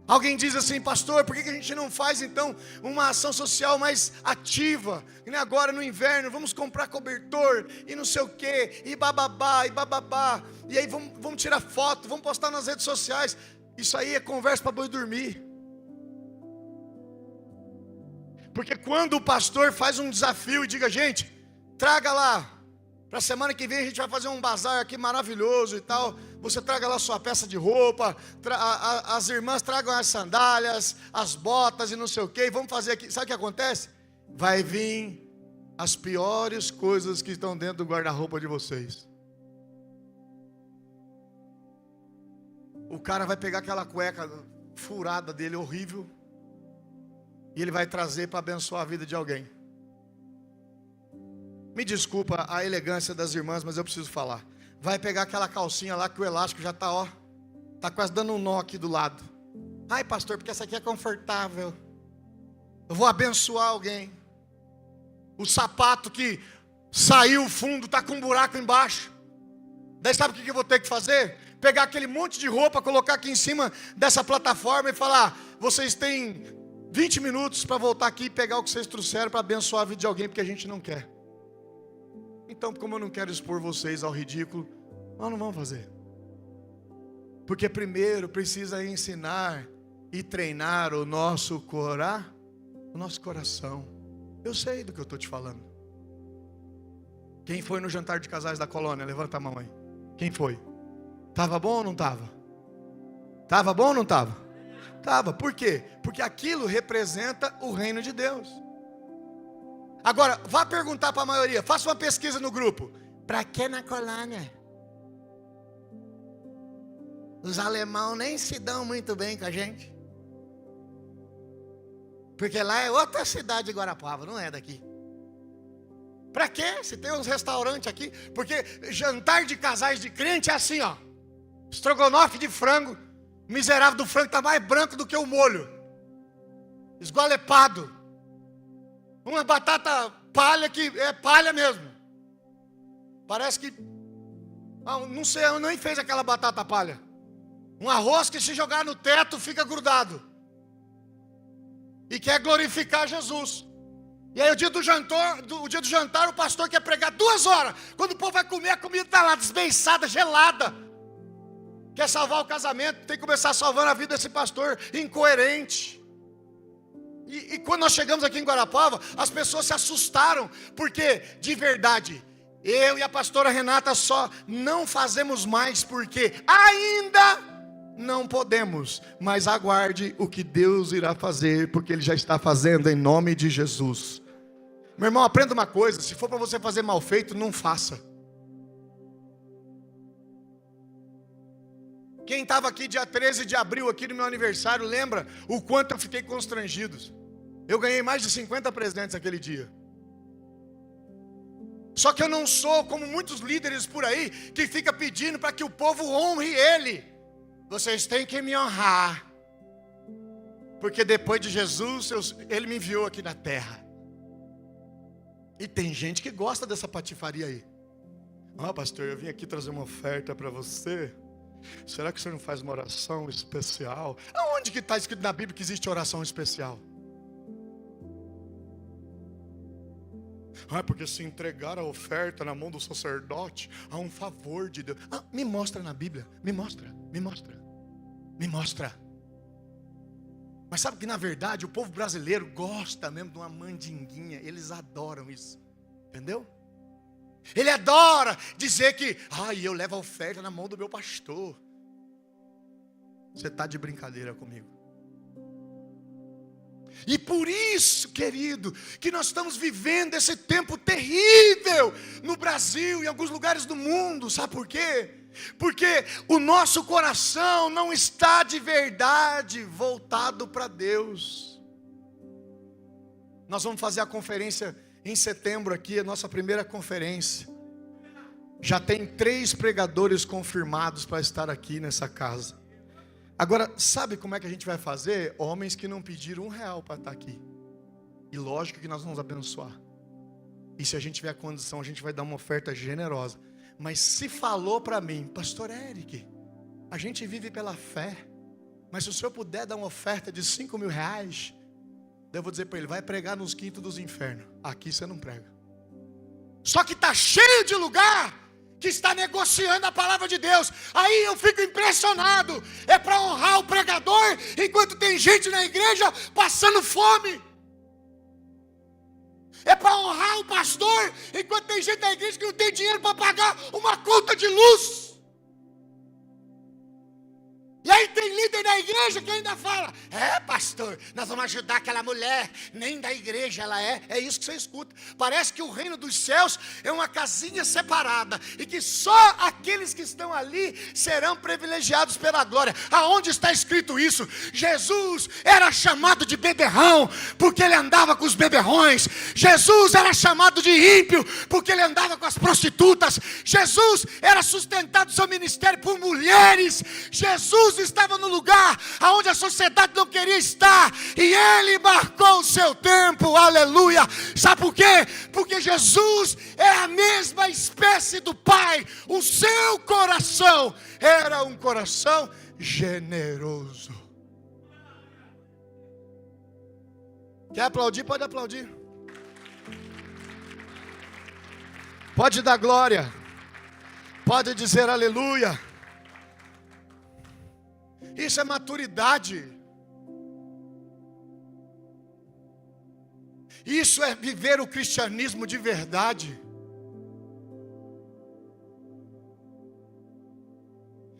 Alguém diz assim: pastor, por que a gente não faz então uma ação social mais ativa? Agora no inverno, vamos comprar cobertor e não sei o que, e bababá, e aí vamos tirar foto, vamos postar nas redes sociais. Isso aí é conversa para boi dormir. Porque quando o pastor faz um desafio e diga: gente, traga lá, para a semana que vem a gente vai fazer um bazar aqui maravilhoso e tal. Você traga lá sua peça de roupa, as irmãs tragam as sandálias, as botas e não sei o que, vamos fazer aqui. Sabe o que acontece? Vai vir as piores coisas que estão dentro do guarda-roupa de vocês. O cara vai pegar aquela cueca furada dele, horrível, e ele vai trazer para abençoar a vida de alguém. Me desculpa a elegância das irmãs, mas eu preciso falar. Vai pegar aquela calcinha lá que o elástico já está, está quase dando um nó aqui do lado. Ai, pastor, porque essa aqui é confortável. Eu vou abençoar alguém. O sapato que saiu o fundo, está com um buraco embaixo. Daí sabe o que eu vou ter que fazer? Pegar aquele monte de roupa, colocar aqui em cima dessa plataforma e falar: vocês têm 20 minutos para voltar aqui e pegar o que vocês trouxeram para abençoar a vida de alguém, porque a gente não quer. Então, como eu não quero expor vocês ao ridículo, nós não vamos fazer. Porque primeiro precisa ensinar e treinar o nosso coração. Eu sei do que eu estou te falando. Quem foi no jantar de casais da colônia? Levanta a mão aí. Quem foi? Estava bom ou não estava? Estava bom ou não estava? Estava. Por quê? Porque aquilo representa o reino de Deus. Agora, vá perguntar para a maioria, faça uma pesquisa no grupo. Para que na colônia? Os alemãos nem se dão muito bem com a gente. Porque lá é outra cidade de Guarapuava, não é daqui. Para quê? Se tem uns restaurantes aqui, porque jantar de casais de crente é assim, ó. Estrogonofe de frango, o miserável do frango está mais branco do que o molho. Esgualepado. Uma batata palha que é palha mesmo. Parece que, não sei, eu nem fez aquela batata palha. Um arroz que se jogar no teto fica grudado. E quer glorificar Jesus. E aí o dia do jantar, o pastor quer pregar 2 horas. Quando o povo vai comer, a comida está lá desbeiçada, gelada. Quer salvar o casamento, tem que começar salvando a vida desse pastor incoerente. E quando nós chegamos aqui em Guarapava, as pessoas se assustaram, porque, de verdade, eu e a pastora Renata só não fazemos mais, porque ainda não podemos, mas aguarde o que Deus irá fazer, porque Ele já está fazendo em nome de Jesus. Meu irmão, aprenda uma coisa, se for para você fazer mal feito, não faça. Quem estava aqui dia 13 de abril, aqui no meu aniversário, lembra o quanto eu fiquei constrangido. Eu ganhei mais de 50 presentes aquele dia. Só que eu não sou como muitos líderes por aí, que fica pedindo para que o povo honre ele. Vocês têm que me honrar, porque depois de Jesus, Ele me enviou aqui na terra. E tem gente que gosta dessa patifaria aí. Pastor, eu vim aqui trazer uma oferta para você. Será que o senhor não faz uma oração especial? Aonde que está escrito na Bíblia que existe oração especial? Porque se entregar a oferta na mão do sacerdote, há um favor de Deus. Me mostra na Bíblia, me mostra. Mas sabe que na verdade o povo brasileiro gosta mesmo de uma mandinguinha. Eles adoram isso, entendeu? Ele adora dizer que eu levo a oferta na mão do meu pastor. Você está de brincadeira comigo. E por isso, querido, que nós estamos vivendo esse tempo terrível no Brasil e em alguns lugares do mundo. Sabe por quê? Porque o nosso coração não está de verdade voltado para Deus. Nós vamos fazer a conferência em setembro aqui, a nossa primeira conferência. Já tem 3 pregadores confirmados para estar aqui nessa casa. Agora, sabe como é que a gente vai fazer? Homens que não pediram R$1 para estar aqui. E lógico que nós vamos abençoar. E se a gente tiver condição, a gente vai dar uma oferta generosa. Mas se falou para mim, pastor Eric, a gente vive pela fé, mas se o senhor puder dar uma oferta de R$5.000, eu vou dizer para ele, vai pregar nos quintos dos infernos. Aqui você não prega. Só que está cheio de lugar que está negociando a palavra de Deus. Aí eu fico impressionado. É para honrar o pregador, enquanto tem gente na igreja passando fome. É para honrar o pastor, enquanto tem gente na igreja que não tem dinheiro para pagar uma conta de luz. E aí tem líder da igreja que ainda fala, pastor, nós vamos ajudar aquela mulher, nem da igreja ela é isso que você escuta. Parece que o reino dos céus é uma casinha separada, e que só aqueles que estão ali serão privilegiados pela glória. Aonde está escrito isso? Jesus era chamado de beberrão, porque ele andava com os beberrões. Jesus era chamado de ímpio, porque ele andava com as prostitutas. Jesus era sustentado seu ministério por mulheres. Jesus estava no lugar onde a sociedade não queria estar, e ele marcou o seu tempo, aleluia. Sabe por quê? Porque Jesus é a mesma espécie do Pai. O seu coração era um coração generoso. Quer aplaudir? Pode aplaudir. Pode dar glória. Pode dizer aleluia. Isso é maturidade. Isso é viver o cristianismo de verdade.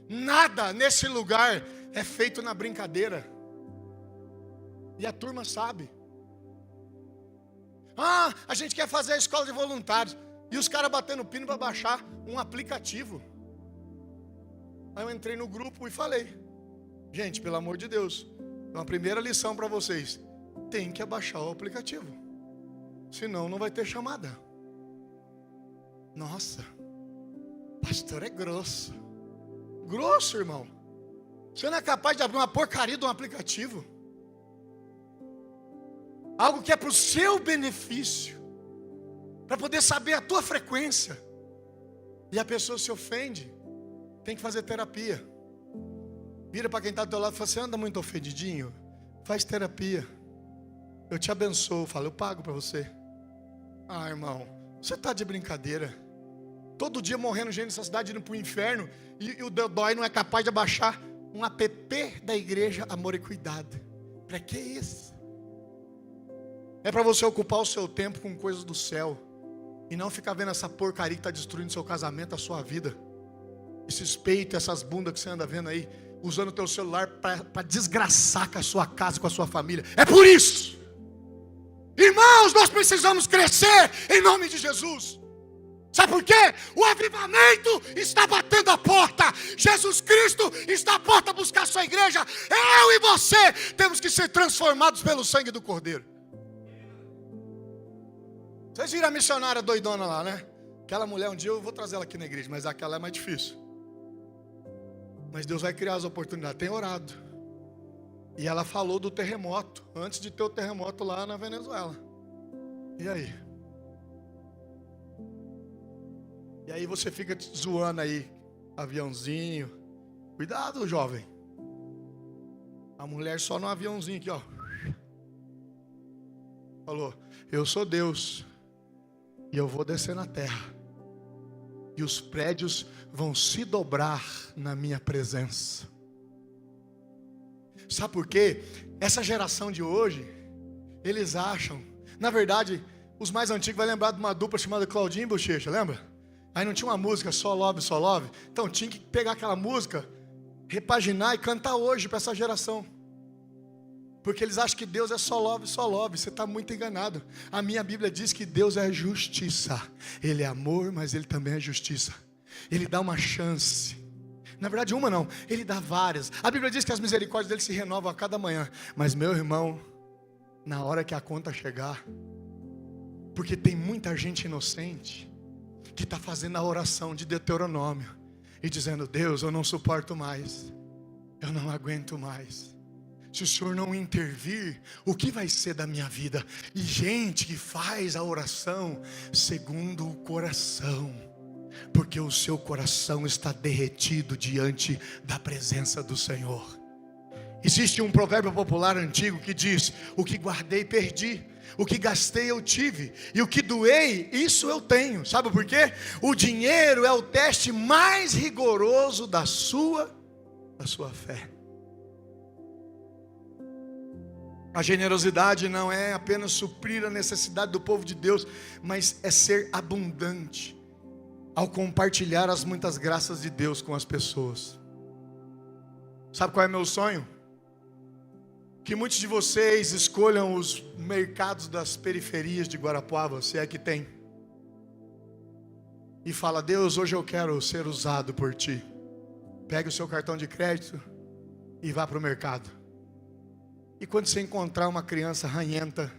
Nada nesse lugar é feito na brincadeira. E a turma sabe. A gente quer fazer a escola de voluntários. E os caras batendo pino para baixar um aplicativo. Aí eu entrei no grupo e falei, gente, pelo amor de Deus, uma primeira lição para vocês: tem que abaixar o aplicativo, senão não vai ter chamada. Nossa, pastor é grosso. Grosso, irmão. Você não é capaz de abrir uma porcaria de um aplicativo? Algo que é para o seu benefício, para poder saber a tua frequência. E a pessoa se ofende. Tem que fazer terapia. Vira para quem está do teu lado e fala: você anda muito ofendidinho? Faz terapia. Eu te abençoo. Fala: eu pago para você. Ah, irmão, você está de brincadeira. Todo dia morrendo gente nessa cidade, indo para o inferno. E o Dodói não é capaz de abaixar um app da igreja Amor e Cuidado. Para que isso? É para você ocupar o seu tempo com coisas do céu. E não ficar vendo essa porcaria que está destruindo seu casamento, a sua vida. Esses peitos, essas bundas que você anda vendo aí, usando o teu celular para desgraçar com a sua casa, com a sua família. É por isso, irmãos, nós precisamos crescer em nome de Jesus. Sabe por quê? O avivamento está batendo a porta. Jesus Cristo está à porta a buscar a sua igreja. Eu e você temos que ser transformados pelo sangue do Cordeiro. Vocês viram a missionária doidona lá, né? Aquela mulher, um dia eu vou trazer ela aqui na igreja, mas aquela é mais difícil. Mas Deus vai criar as oportunidades. Tem orado. E ela falou do terremoto, antes de ter o terremoto lá na Venezuela. E aí? E aí você fica zoando aí, aviãozinho. Cuidado, jovem. A mulher só no aviãozinho aqui, ó. Falou: eu sou Deus. E eu vou descer na terra. E os prédios vão se dobrar na minha presença. Sabe por quê? Essa geração de hoje, eles acham, na verdade, os mais antigos vão lembrar de uma dupla chamada Claudinho e Bochecha, lembra? Aí não tinha uma música Só Love, Só Love? Então tinha que pegar aquela música, repaginar e cantar hoje para essa geração. Porque eles acham que Deus é só love, só love. Você está muito enganado. A minha Bíblia diz que Deus é justiça. Ele é amor, mas Ele também é justiça. Ele dá uma chance. Na verdade, uma não. Ele dá várias. A Bíblia diz que as misericórdias dele se renovam a cada manhã. Mas, meu irmão, na hora que a conta chegar, porque tem muita gente inocente que está fazendo a oração de Deuteronômio e dizendo: Deus, eu não suporto mais. Eu não aguento mais. Se o Senhor não intervir, o que vai ser da minha vida? E gente que faz a oração segundo o coração, porque o seu coração está derretido diante da presença do Senhor. Existe um provérbio popular antigo que diz: o que guardei, perdi. O que gastei, eu tive. E o que doei, isso eu tenho. Sabe por quê? O dinheiro é o teste mais rigoroso da sua fé. A generosidade não é apenas suprir a necessidade do povo de Deus, mas é ser abundante ao compartilhar as muitas graças de Deus com as pessoas. Sabe qual é meu sonho? Que muitos de vocês escolham os mercados das periferias de Guarapuava, se é que tem, e fala: Deus, hoje eu quero ser usado por Ti. Pegue o seu cartão de crédito e vá para o mercado. E quando você encontrar uma criança ranhenta,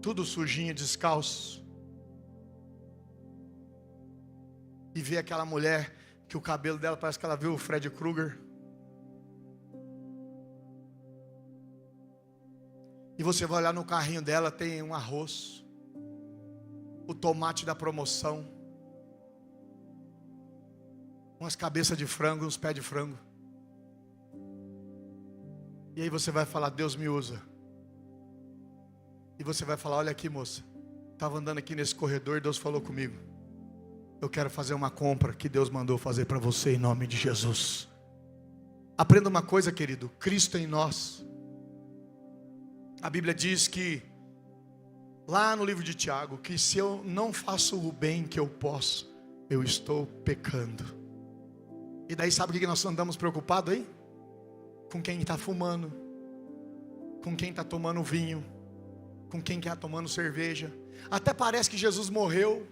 tudo sujinho, descalço, e ver aquela mulher que o cabelo dela parece que ela viu o Fred Krueger, e você vai olhar no carrinho dela, tem um arroz, o tomate da promoção, umas cabeças de frango, uns pés de frango. E aí você vai falar: Deus me usa. E você vai falar: olha aqui, moça, estava andando aqui nesse corredor e Deus falou comigo. Eu quero fazer uma compra que Deus mandou fazer para você em nome de Jesus. Aprenda uma coisa, querido: Cristo em nós. A Bíblia diz que, lá no livro de Tiago, que se eu não faço o bem que eu posso, eu estou pecando. E daí sabe o que nós andamos preocupados aí? Com quem está fumando, com quem está tomando vinho, com quem está tomando cerveja. Até parece que Jesus morreu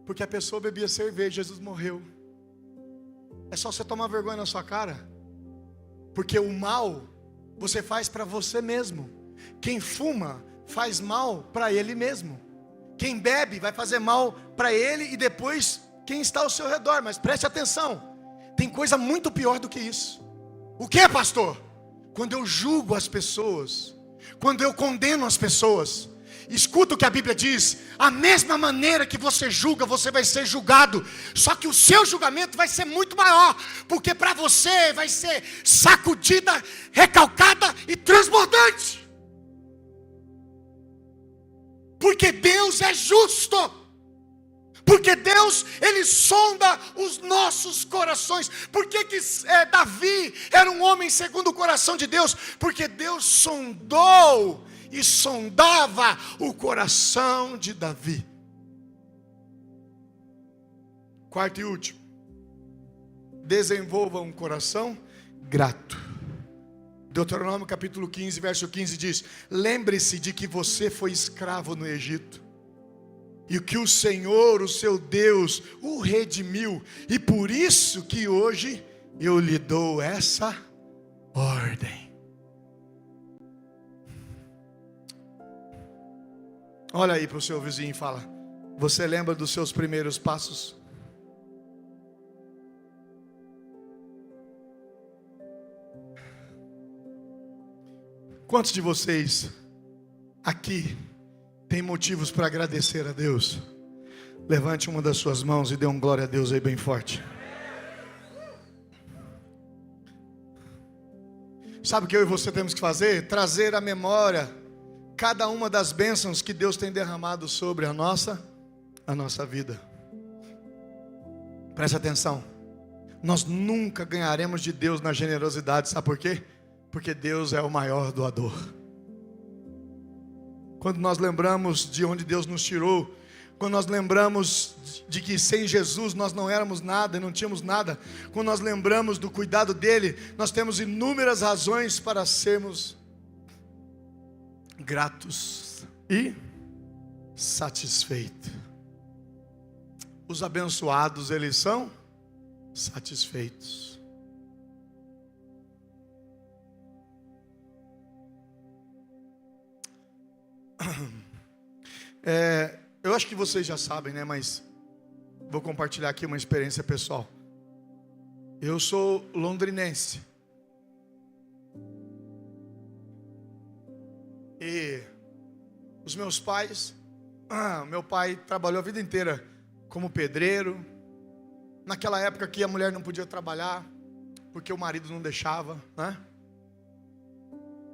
porque a pessoa bebia cerveja. Jesus morreu. É só você tomar vergonha na sua cara, porque o mal você faz para você mesmo. Quem fuma faz mal para ele mesmo. Quem bebe vai fazer mal para ele e depois quem está ao seu redor. Mas preste atenção, tem coisa muito pior do que isso. O que, pastor? Quando eu julgo as pessoas, quando eu condeno as pessoas. Escuta o que a Bíblia diz: a mesma maneira que você julga, você vai ser julgado. Só que o seu julgamento vai ser muito maior, porque para você vai ser sacudida, recalcada e transbordante. Porque Deus é justo. Porque Deus, Ele sonda os nossos corações. Por que Davi era um homem segundo o coração de Deus? Porque Deus sondou e sondava o coração de Davi. Quarto e último: desenvolva um coração grato. Deuteronômio capítulo 15, verso 15 diz: lembre-se de que você foi escravo no Egito, e que o Senhor, o seu Deus, o redimiu, e por isso que hoje eu lhe dou essa ordem. Olha aí para o seu vizinho e fala: você lembra dos seus primeiros passos? Quantos de vocês aqui tem motivos para agradecer a Deus? Levante uma das suas mãos e dê um glória a Deus aí bem forte. Sabe o que eu e você temos que fazer? Trazer à memória cada uma das bênçãos que Deus tem derramado sobre a nossa vida. Preste atenção. Nós nunca ganharemos de Deus na generosidade, sabe por quê? Porque Deus é o maior doador. Quando nós lembramos de onde Deus nos tirou, quando nós lembramos de que sem Jesus nós não éramos nada e não tínhamos nada, quando nós lembramos do cuidado dele, nós temos inúmeras razões para sermos gratos e satisfeitos. Os abençoados, eles são satisfeitos. Eu acho que vocês já sabem, né? Mas vou compartilhar aqui uma experiência pessoal. Eu sou londrinense. E os meus pais, meu pai trabalhou a vida inteira como pedreiro. Naquela época que a mulher não podia trabalhar, porque o marido não deixava, né?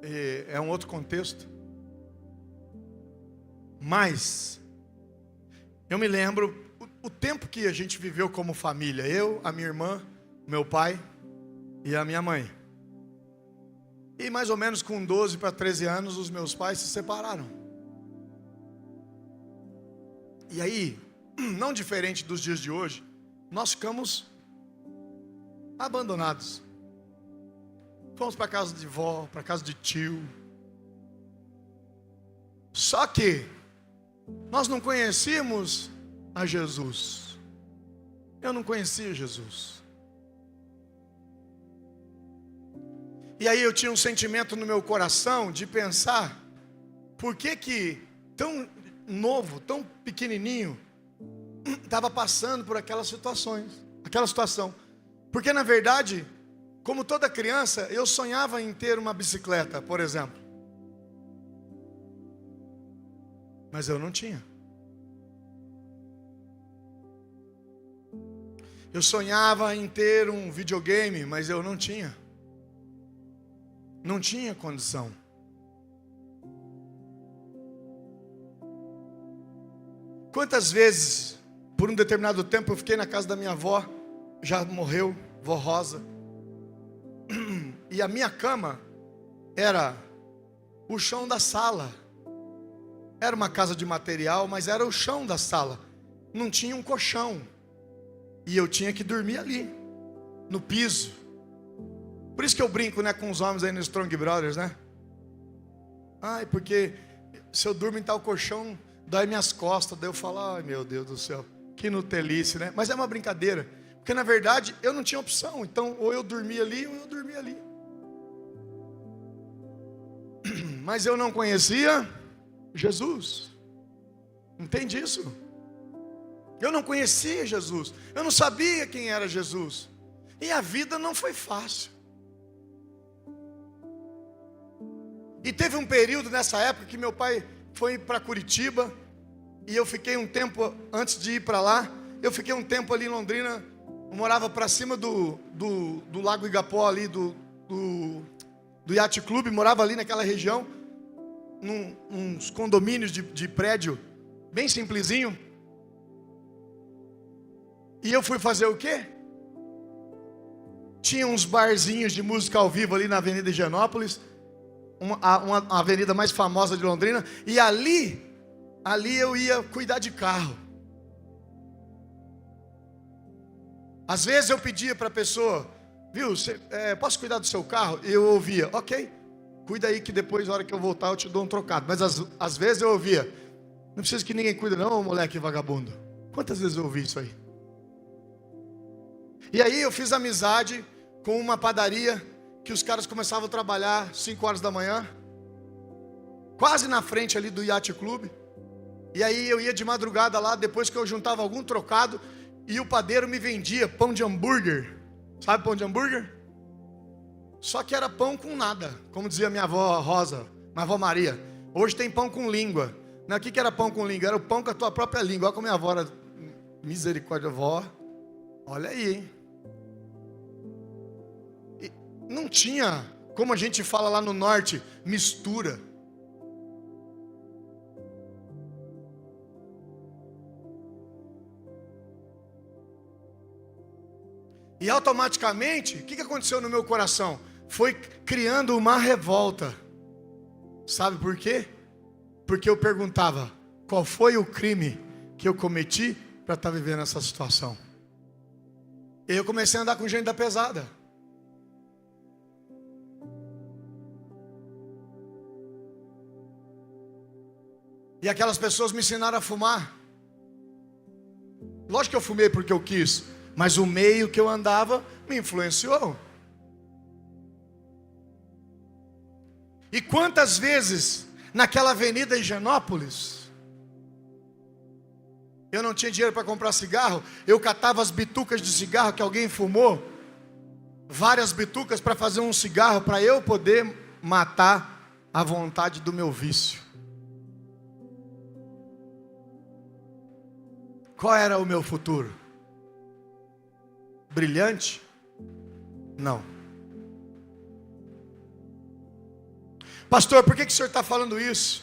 E é um outro contexto. Mas eu me lembro o tempo que a gente viveu como família. Eu, a minha irmã, meu pai e a minha mãe. E mais ou menos com 12 para 13 anos os meus pais se separaram. E aí, não diferente dos dias de hoje, nós ficamos abandonados. Fomos para casa de vó, para casa de tio. Só que nós não conhecíamos a Jesus. Eu não conhecia Jesus. E aí eu tinha um sentimento no meu coração de pensar: por que tão novo, tão pequenininho, estava passando por aquela situação? Porque na verdade, como toda criança, eu sonhava em ter uma bicicleta, por exemplo. Mas eu não tinha. Eu sonhava em ter um videogame, mas eu não tinha. Não tinha condição. Quantas vezes, por um determinado tempo, eu fiquei na casa da minha avó, já morreu, vó Rosa. E a minha cama era o chão da sala. Era uma casa de material, mas era o chão da sala. Não tinha um colchão. E eu tinha que dormir ali, no piso. Por isso que eu brinco, né, com os homens aí no Strong Brothers, né? Porque se eu durmo em tal colchão, dói minhas costas. Daí eu falo: ai meu Deus do céu, que nutelice, né? Mas é uma brincadeira. Porque na verdade eu não tinha opção. Então ou eu dormia ali ou eu dormia ali. Mas eu não conhecia Jesus. Entende isso? Eu não conhecia Jesus, eu não sabia quem era Jesus, e a vida não foi fácil. E teve um período nessa época que meu pai foi para Curitiba, e eu fiquei um tempo, antes de ir para lá, eu fiquei um tempo ali em Londrina. Eu morava para cima do Lago Igapó ali, do Yacht Club, morava ali naquela região, uns condomínios de prédio, bem simplesinho. E eu fui fazer o quê? Tinha uns barzinhos de música ao vivo ali na Avenida Higienópolis, uma avenida mais famosa de Londrina, e ali eu ia cuidar de carro. Às vezes eu pedia para a pessoa, viu, posso cuidar do seu carro? E eu ouvia, ok, cuida aí que depois, na hora que eu voltar, eu te dou um trocado. Mas às vezes eu ouvia, não precisa que ninguém cuida não, moleque vagabundo. Quantas vezes eu ouvi isso aí? E aí eu fiz amizade com uma padaria, que os caras começavam a trabalhar 5 horas da manhã, quase na frente ali do Yacht Club. E aí eu ia de madrugada lá, depois que eu juntava algum trocado, e o padeiro me vendia pão de hambúrguer. Sabe pão de hambúrguer? Só que era pão com nada, como dizia minha avó Rosa, minha avó Maria. Hoje tem pão com língua. Não, o que era pão com língua? Era o pão com a tua própria língua. Olha como minha avó era. Misericórdia, avó. Olha aí, hein? E não tinha, como a gente fala lá no norte, mistura. E automaticamente, o que aconteceu no meu coração? Foi criando uma revolta. Sabe por quê? Porque eu perguntava, qual foi o crime que eu cometi para estar vivendo essa situação? E eu comecei a andar com gente da pesada. E aquelas pessoas me ensinaram a fumar. Lógico que eu fumei porque eu quis, mas o meio que eu andava me influenciou. E quantas vezes naquela avenida Higienópolis eu não tinha dinheiro para comprar cigarro, eu catava as bitucas de cigarro que alguém fumou, várias bitucas para fazer um cigarro, para eu poder matar a vontade do meu vício. Qual era o meu futuro? Brilhante? Não. Pastor, por que o senhor está falando isso?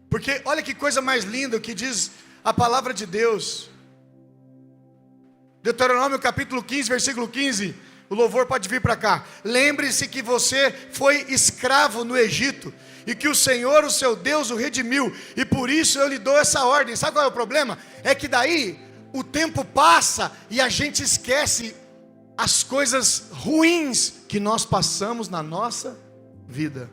Porque olha que coisa mais linda que diz a palavra de Deus. Deuteronômio capítulo 15, versículo 15. O louvor pode vir para cá. Lembre-se que você foi escravo no Egito, e que o Senhor, o seu Deus, o redimiu, e por isso eu lhe dou essa ordem. Sabe qual é o problema? É que daí o tempo passa e a gente esquece as coisas ruins que nós passamos na nossa vida.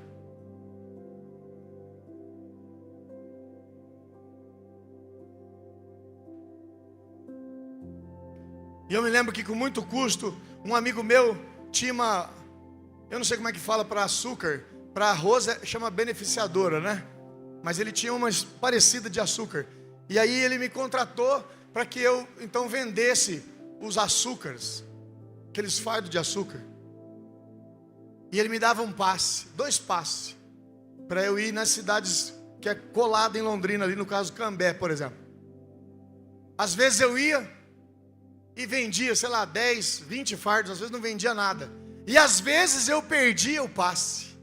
E eu me lembro que com muito custo, um amigo meu tinha uma, eu não sei como é que fala para açúcar, para arroz chama beneficiadora, né? Mas ele tinha uma parecida de açúcar. E aí ele me contratou para que eu então vendesse os açúcares, aqueles fardos de açúcar. E ele me dava um passe, 2 passes, para eu ir nas cidades que é colada em Londrina, ali no caso Cambé, por exemplo. Às vezes eu ia e vendia, sei lá, 10, 20 fardos, às vezes não vendia nada. E às vezes eu perdia o passe.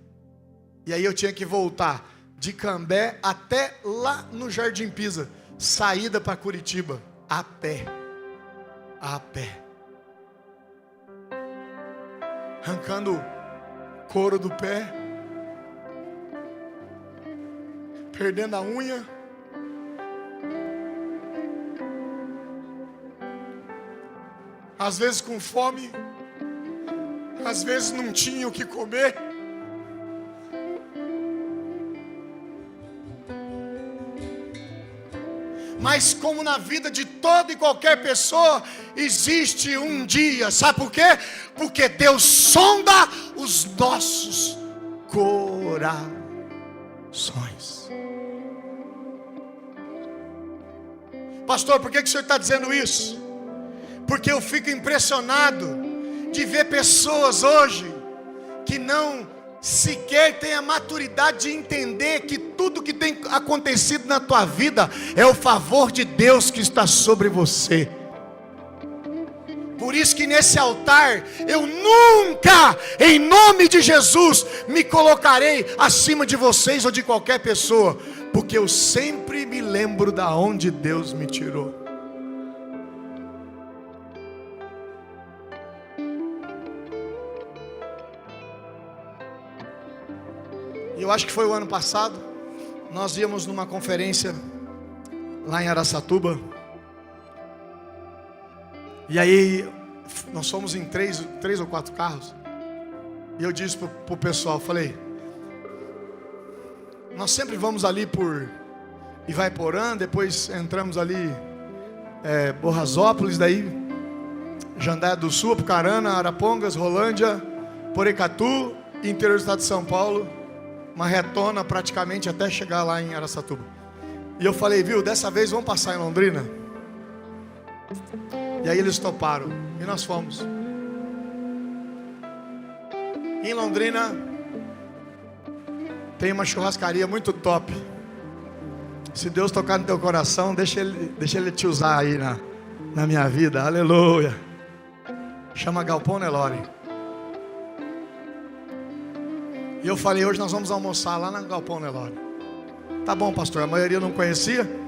E aí eu tinha que voltar de Cambé até lá no Jardim Pisa, saída para Curitiba, a pé. A pé. Arrancando couro do pé, perdendo a unha. Às vezes com fome, às vezes não tinha o que comer. Mas como na vida de toda e qualquer pessoa, existe um dia, sabe por quê? Porque Deus sonda os nossos corações. Pastor, por que o senhor está dizendo isso? Porque eu fico impressionado de ver pessoas hoje que não sequer têm a maturidade de entender que tudo que tem acontecido na tua vida é o favor de Deus que está sobre você. Por isso que nesse altar eu nunca, em nome de Jesus, me colocarei acima de vocês ou de qualquer pessoa, porque eu sempre me lembro da onde Deus me tirou. E eu acho que foi o ano passado, nós íamos numa conferência lá em Araçatuba. E aí, nós fomos em três ou quatro carros. E eu disse para o pessoal, falei, nós sempre vamos ali por Ivaiporã, depois entramos ali, Borrazópolis, daí Jandaia do Sul, Apucarana, Arapongas, Rolândia, Porecatu, interior do estado de São Paulo, uma retona praticamente até chegar lá em Araçatuba. E eu falei, viu, dessa vez vamos passar em Londrina? E aí eles toparam, e nós fomos. Em Londrina tem uma churrascaria muito top. Se Deus tocar no teu coração, deixa ele te usar aí na minha vida, aleluia. Chama Galpão Nelore. E eu falei, hoje nós vamos almoçar lá na Galpão Nelore. Tá bom, pastor, a maioria não conhecia.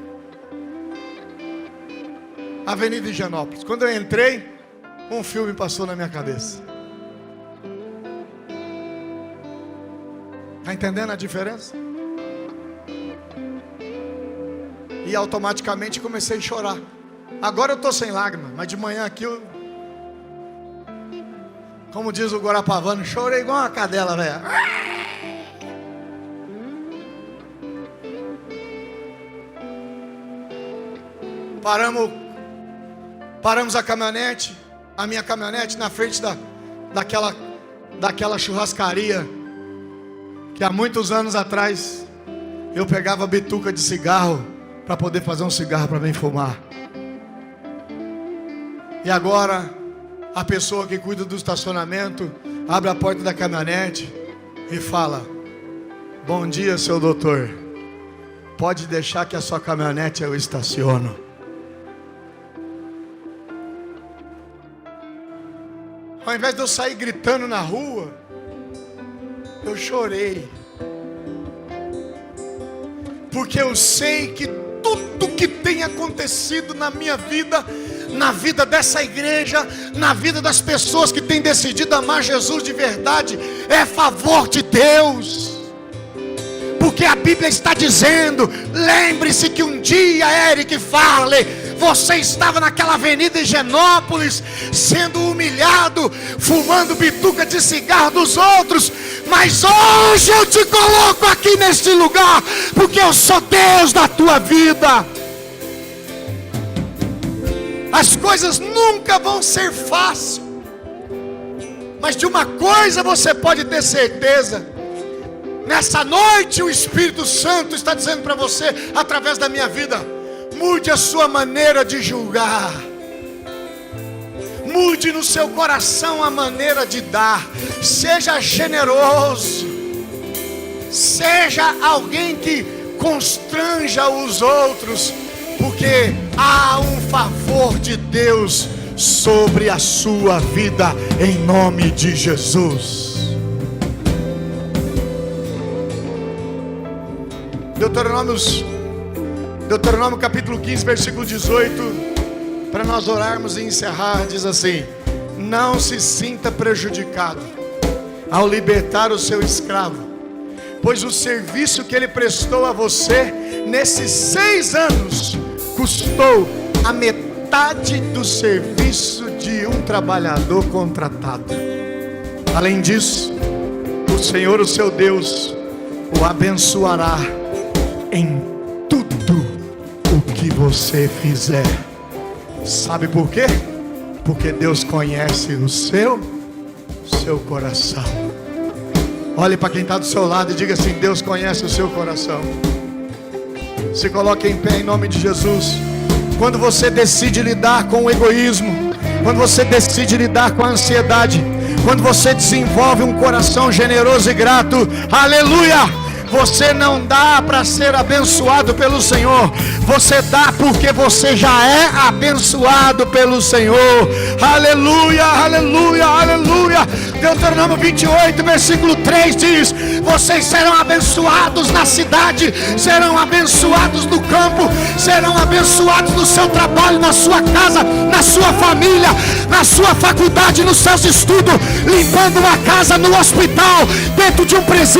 Avenida Higienópolis. Quando eu entrei, um filme passou na minha cabeça. Está entendendo a diferença? E automaticamente comecei a chorar. Agora eu estou sem lágrimas, mas de manhã aqui eu, como diz o Guarapavano, chorei igual uma cadela, velho. Paramos a caminhonete, a minha caminhonete na frente daquela churrascaria que há muitos anos atrás eu pegava bituca de cigarro para poder fazer um cigarro para mim fumar. E agora a pessoa que cuida do estacionamento abre a porta da caminhonete e fala: bom dia, seu doutor, pode deixar que a sua caminhonete eu estaciono. Ao invés de eu sair gritando na rua, eu chorei. Porque eu sei que tudo que tem acontecido na minha vida, na vida dessa igreja, na vida das pessoas que têm decidido amar Jesus de verdade, é favor de Deus. Porque a Bíblia está dizendo, lembre-se que um dia, Eric Farley, você estava naquela avenida Higienópolis, sendo humilhado, fumando bituca de cigarro dos outros, mas hoje eu te coloco aqui neste lugar, porque eu sou Deus da tua vida. As coisas nunca vão ser fáceis, mas de uma coisa você pode ter certeza: nessa noite o Espírito Santo está dizendo para você, através da minha vida: mude a sua maneira de julgar, mude no seu coração a maneira de dar, seja generoso, seja alguém que constranja os outros, porque há um favor de Deus sobre a sua vida, em nome de Jesus. Deuteronômio capítulo 15, versículo 18, para nós orarmos e encerrar, diz assim: não se sinta prejudicado ao libertar o seu escravo, pois o serviço que ele prestou a você nesses 6 anos custou a metade do serviço de um trabalhador contratado. Além disso, o Senhor, o seu Deus, o abençoará em tudo o que você fizer. Sabe por quê? Porque Deus conhece o seu coração. Olhe para quem está do seu lado e diga assim: Deus conhece o seu coração. Se coloque em pé em nome de Jesus. Quando você decide lidar com o egoísmo, quando você decide lidar com a ansiedade, quando você desenvolve um coração generoso e grato, aleluia! Você não dá para ser abençoado pelo Senhor, você dá porque você já é abençoado pelo Senhor. Aleluia, aleluia, aleluia. Deuteronômio 28, versículo 3 diz: vocês serão abençoados na cidade, serão abençoados no campo, serão abençoados no seu trabalho, na sua casa, na sua família, na sua faculdade, nos seus estudos, limpando uma casa, no hospital, dentro de um presídio.